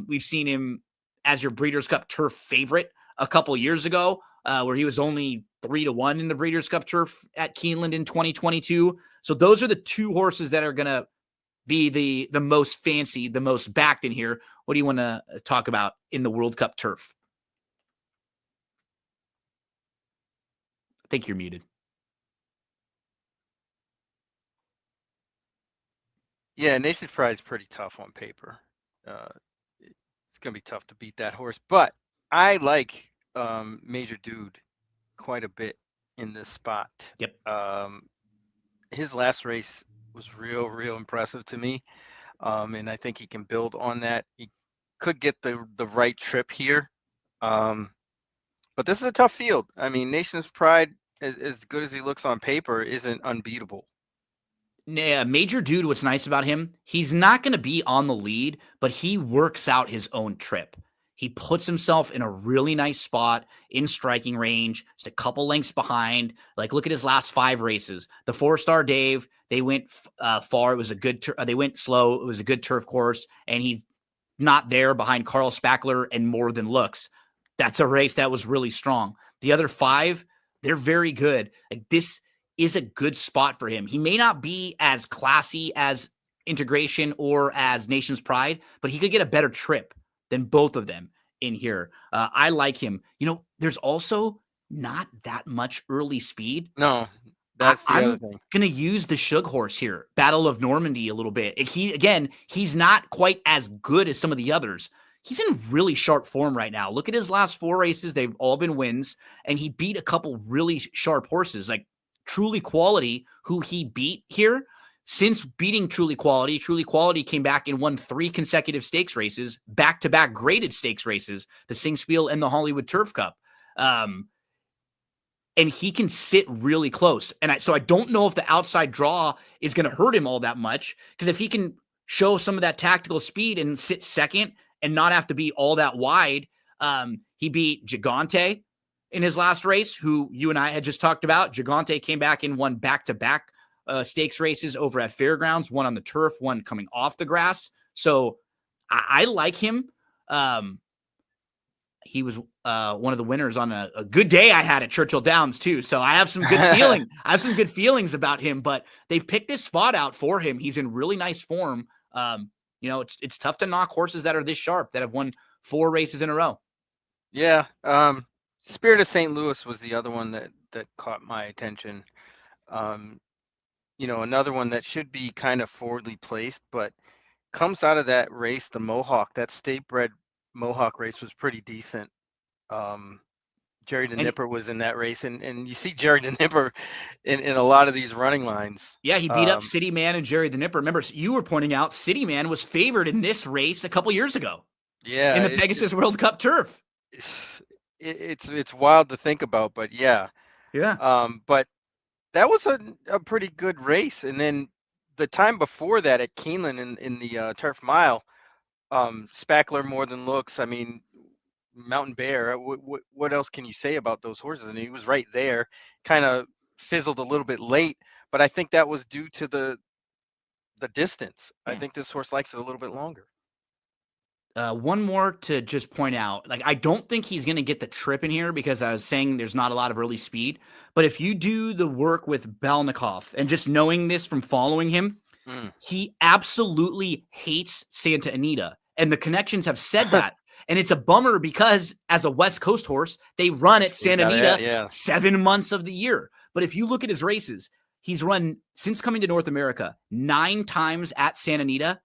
We've seen him as your Breeders' Cup Turf favorite a couple years ago, where he was only 3-1 in the Breeders' Cup Turf at Keeneland in 2022. So those are the two horses that are going to be the most fancy, the most backed in here. What do you want to talk about in the World Cup Turf? I think you're muted. Yeah, Nation's Pride is pretty tough on paper. It's going to be tough to beat that horse, but I like Major Dude quite a bit in this spot. Yep. His last race was real impressive to me, and I think he can build on that. He could get the right trip here, but this is a tough field. I mean, Nation's Pride, as good as he looks on paper, isn't unbeatable. Yeah, Major Dude, what's nice about him, he's not going to be on the lead, but he works out his own trip. He puts himself in a really nice spot in striking range, just a couple lengths behind. Like, look at his last 5 races. The 4-star Dave, they went far. It was a good. They went slow. It was a good turf course, and he's not there behind Carl Spackler and More Than Looks. That's a race that was really strong. The other 5, they're very good. Like, this is a good spot for him. He may not be as classy as Integration or as Nation's Pride, but he could get a better trip than both of them in here. I like him. There's also not that much early speed. No, that's the other I'm thing. going to use the Shug horse here, Battle of Normandy a little bit. He's not quite as good as some of the others. He's in really sharp form right now. Look at his last 4 races. They've all been wins, and he beat a couple really sharp horses like Truly Quality, who he beat here. Since beating Truly Quality came back and won 3 consecutive stakes races, back-to-back graded stakes races, the Singspiel and the Hollywood Turf Cup. and he can sit really close. And so I don't know if the outside draw is going to hurt him all that much, because if he can show some of that tactical speed and sit second and not have to be all that wide, he beat Gigante in his last race, who you and I had just talked about. Gigante came back and won back-to-back stakes races over at Fairgrounds, one on the turf, one coming off the grass. So I like him. He was one of the winners on a good day I had at Churchill Downs too. So I have some good feeling. I have some good feelings about him, but they've picked this spot out for him. He's in really nice form. It's tough to knock horses that are this sharp, that have won 4 races in a row. Yeah. Spirit of St. Louis was the other one that caught my attention. Another one that should be kind of forwardly placed, but comes out of that race, the Mohawk, that state bred Mohawk race was pretty decent. Jerry the Nipper was in that race, and you see Jerry the Nipper in a lot of these running lines. Yeah, he beat up City Man and Jerry the Nipper. Remember, you were pointing out City Man was favored in this race a couple years ago. Yeah, in the Pegasus World Cup turf. It's wild to think about, but yeah. But that was a pretty good race. And then the time before that at Keeneland in the Turf Mile, Spackler More Than Looks. I mean, Mountain Bear. What else can you say about those horses? And he was right there. Kind of fizzled a little bit late, but I think that was due to the distance. Yeah. I think this horse likes it a little bit longer. One more to just point out, I don't think he's going to get the trip in here, because I was saying there's not a lot of early speed. But if you do the work with Balnikov, and just knowing this from following him, he absolutely hates Santa Anita. And the connections have said that. And it's a bummer, because as a West Coast horse, they run at Santa Anita 7 months of the year. But if you look at his races, he's run, since coming to North America, 9 times at Santa Anita.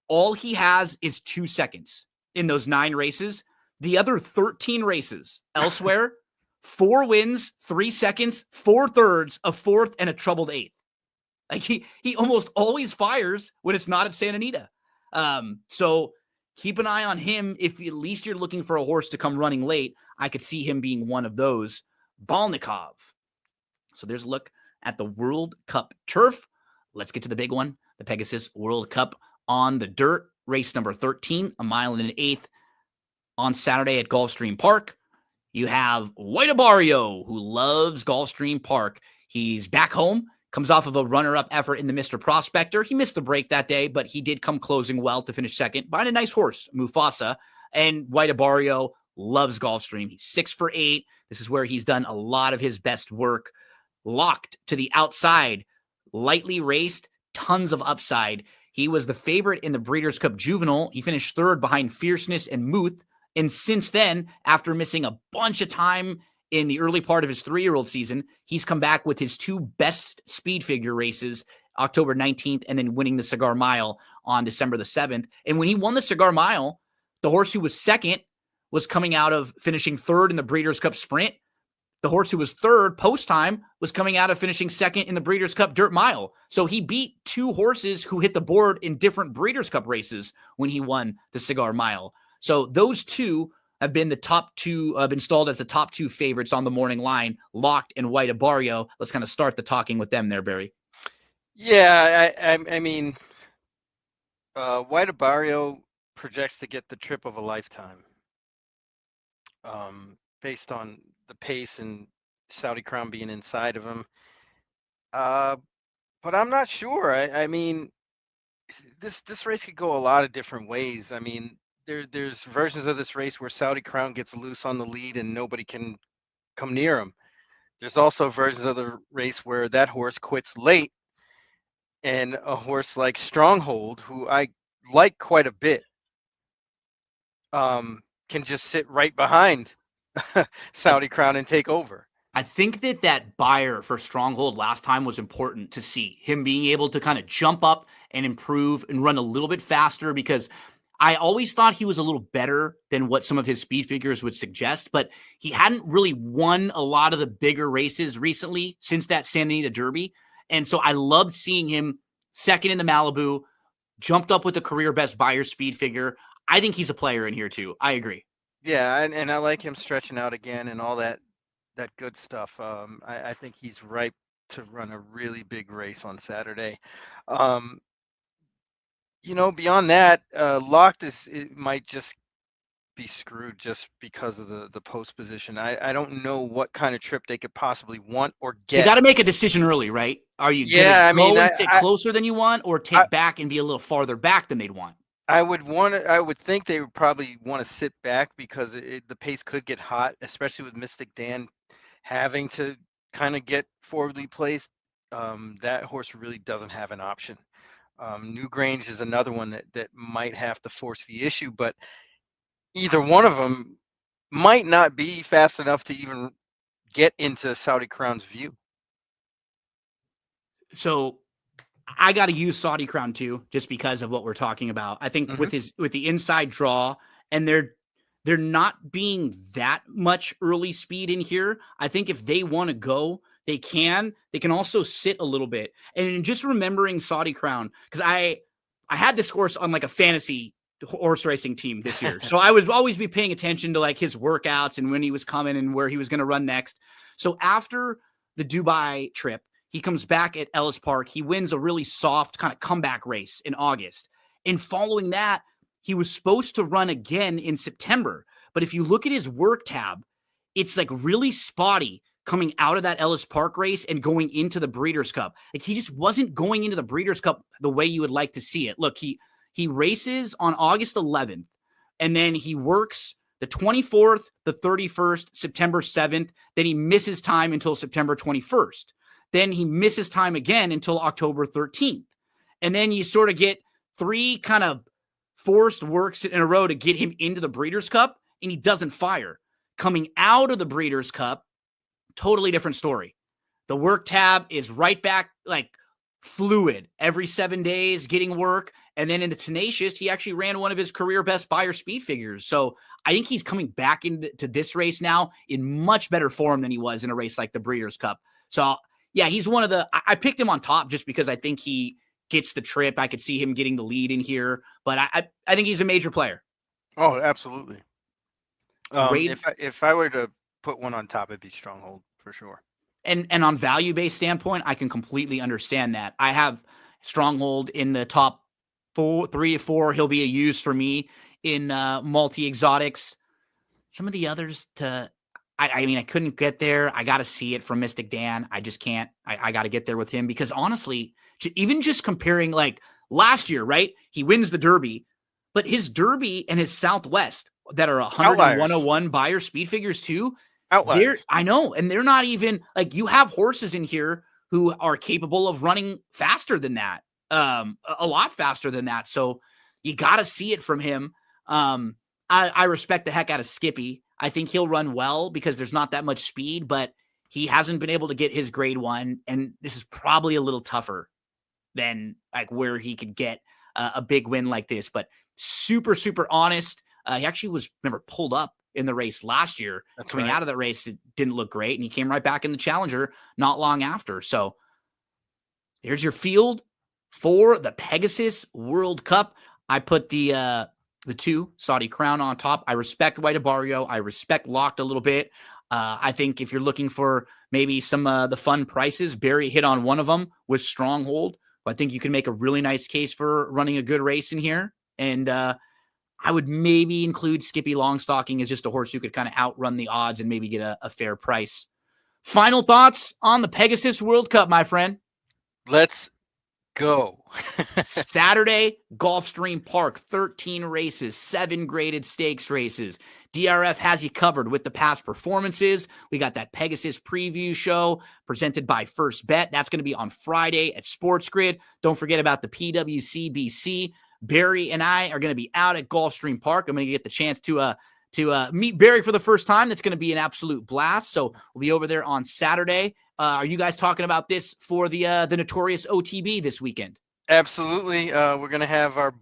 All he has is 2 seconds in those 9 races. The other 13 races elsewhere, 4 wins, 3 seconds, 4 thirds, a 4th, and a troubled 8th. He almost always fires when it's not at Santa Anita. So keep an eye on him. If at least you're looking for a horse to come running late, I could see him being one of those. Balnikov. So there's a look at the World Cup turf. Let's get to the big one, the Pegasus World Cup on the dirt, race number 13, a mile and an eighth on Saturday at Gulfstream Park. You have White Abario, who loves Gulfstream Park. He's back home, comes off of a runner-up effort in the Mr. Prospector. He missed the break that day, but he did come closing well to finish second behind a nice horse, Mufasa. And White Abario loves Gulfstream. He's 6 for 8. This is where he's done a lot of his best work. Locked to the outside, lightly raced, tons of upside. He was the favorite in the Breeders' Cup Juvenile. He finished 3rd behind Fierceness and Muth. And since then, after missing a bunch of time in the early part of his 3-year-old season, he's come back with his 2 best speed figure races, October 19th, and then winning the Cigar Mile on December the 7th. And when he won the Cigar Mile, the horse who was second was coming out of finishing 3rd in the Breeders' Cup Sprint. The horse who was 3rd post-time was coming out of finishing 2nd in the Breeders' Cup Dirt Mile. So he beat 2 horses who hit the board in different Breeders' Cup races when he won the Cigar Mile. So those 2 have been the top 2, installed as the top 2 favorites on the morning line, Locked and White Abario. Let's kind of start the talking with them there, Barry. Yeah, I mean, White Abario projects to get the trip of a lifetime, based on the pace and Saudi Crown being inside of him. But I'm not sure. I mean, this race could go a lot of different ways. I mean, there's versions of this race where Saudi Crown gets loose on the lead and nobody can come near him. There's also versions of the race where that horse quits late, and a horse like Stronghold, who I like quite a bit, can just sit right behind Saudi Crown and take over. I think that buyer for Stronghold last time was important to see. Him being able to kind of jump up and improve and run a little bit faster, because I always thought he was a little better than what some of his speed figures would suggest, but he hadn't really won a lot of the bigger races recently since that Santa Anita Derby. And so I loved seeing him second in the Malibu, jumped up with the career best buyer speed figure. I think he's a player in here too. I agree. Yeah, and I like him stretching out again and all that that good stuff. I think he's ripe to run a really big race on Saturday. Um, beyond that, Locked it might just be screwed just because of the post position. I don't know what kind of trip they could possibly want or They get. got to make a decision early, right? Are you going to Yeah, I mean, go and sit closer than you want, or I, take back and be a little farther back than they'd want? I would think they would probably want to sit back because the pace could get hot, especially with Mystic Dan having to kind of get forwardly placed. That horse really doesn't have an option. Newgrange is another one that might have to force the issue, but either one of them might not be fast enough to even get into Saudi Crown's view. So I got to use Saudi Crown too, just because of what we're talking about. I think Mm-hmm. with the inside draw, and they're not being that much early speed in here. I think if they want to go, they can. They can also sit a little bit. And just remembering Saudi Crown, because I had this horse on like a fantasy horse racing team this year. So I would always be paying attention to like his workouts and when he was coming and where he was going to run next. So after the Dubai trip, he comes back at Ellis Park. He wins a really soft kind of comeback race in August. And following that, he was supposed to run again in September. But if you look at his work tab, it's like really spotty coming out of that Ellis Park race and going into the Breeders' Cup. Like he just wasn't going into the Breeders' Cup the way you would like to see it. Look, he races on August 11th, and then he works the 24th, the 31st, September 7th. Then he misses time until September 21st. Then he misses time again until October 13th. And then you sort of get three kind of forced works in a row to get him into the Breeders' Cup, and he doesn't fire. Coming out of the Breeders' Cup, totally different story. The work tab is right back, like fluid every 7 days, getting work. And then in the Tenacious, he actually ran one of his career best Beyer speed figures. So I think he's coming back into this race now in much better form than he was in a race like the Breeders' Cup. So yeah, he's one of the, I picked him on top just because I think he gets the trip. I could see him getting the lead in here, but I think he's a major player. Oh, absolutely. Grade If I were to put one on top, it'd be Stronghold for sure. and on value-based standpoint, I can completely understand that. I have Stronghold in the top 3 to 4. He'll be a use for me in multi-exotics. Some of the others I mean, I couldn't get there. I got to see it from Mystic Dan. I just can't. I got to get there with him because honestly, even just comparing like last year, right? He wins the Derby, but his Derby and his Southwest that are 100 and 101 Beyer speed figures too. Outliers. I know. And they're not even like you have horses in here who are capable of running faster than that, a lot faster than that. So you got to see it from him. I respect the heck out of Skippy. I think he'll run well because there's not that much speed, but he hasn't been able to get his grade 1. And this is probably a little tougher than like where he could get a big win like this, but super, super honest. He actually was, remember, pulled up in the race last year. That's coming right. out of that race, it didn't look great. And he came right back in the Challenger not long after. So there's your field for the Pegasus World Cup. I put the 2 Saudi Crown on top. I respect White Barrio. I respect Locked a little bit. I think if you're looking for maybe some the fun prices, Barry hit on one of them with Stronghold. I think you can make a really nice case for running a good race in here. And I would maybe include Skippy Longstocking as just a horse who could kind of outrun the odds and maybe get a fair price. Final thoughts on the Pegasus World Cup, my friend? Let's go. Saturday, Gulfstream Park, 13 races, 7 graded stakes races. DRF has you covered with the past performances. We got that Pegasus preview show presented by First Bet. That's going to be on Friday at Sports Grid. Don't forget about the PWCBC. Barry and I are going to be out at Gulfstream Park. I'm going to get the chance to meet Barry for the first time. That's going to be an absolute blast. So we'll be over there on Saturday. Are you guys talking about this for the Notorious OTB this weekend? Absolutely. We're going to have our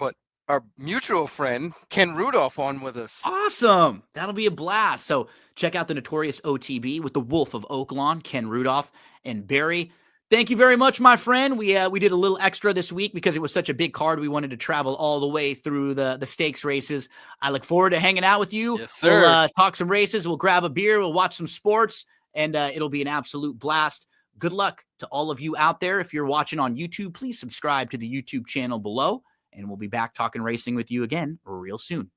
mutual friend, Ken Rudolph, on with us. Awesome. That'll be a blast. So check out the Notorious OTB with the Wolf of Oaklawn, Ken Rudolph, and Barry. Thank you very much, my friend. We did a little extra this week because it was such a big card. We wanted to travel all the way through the stakes races. I look forward to hanging out with you. Yes, sir. We'll talk some races. We'll grab a beer. We'll watch some sports. and it'll be an absolute blast. Good luck to all of you out there. If you're watching on YouTube, please subscribe to the YouTube channel below, and we'll be back talking racing with you again real soon.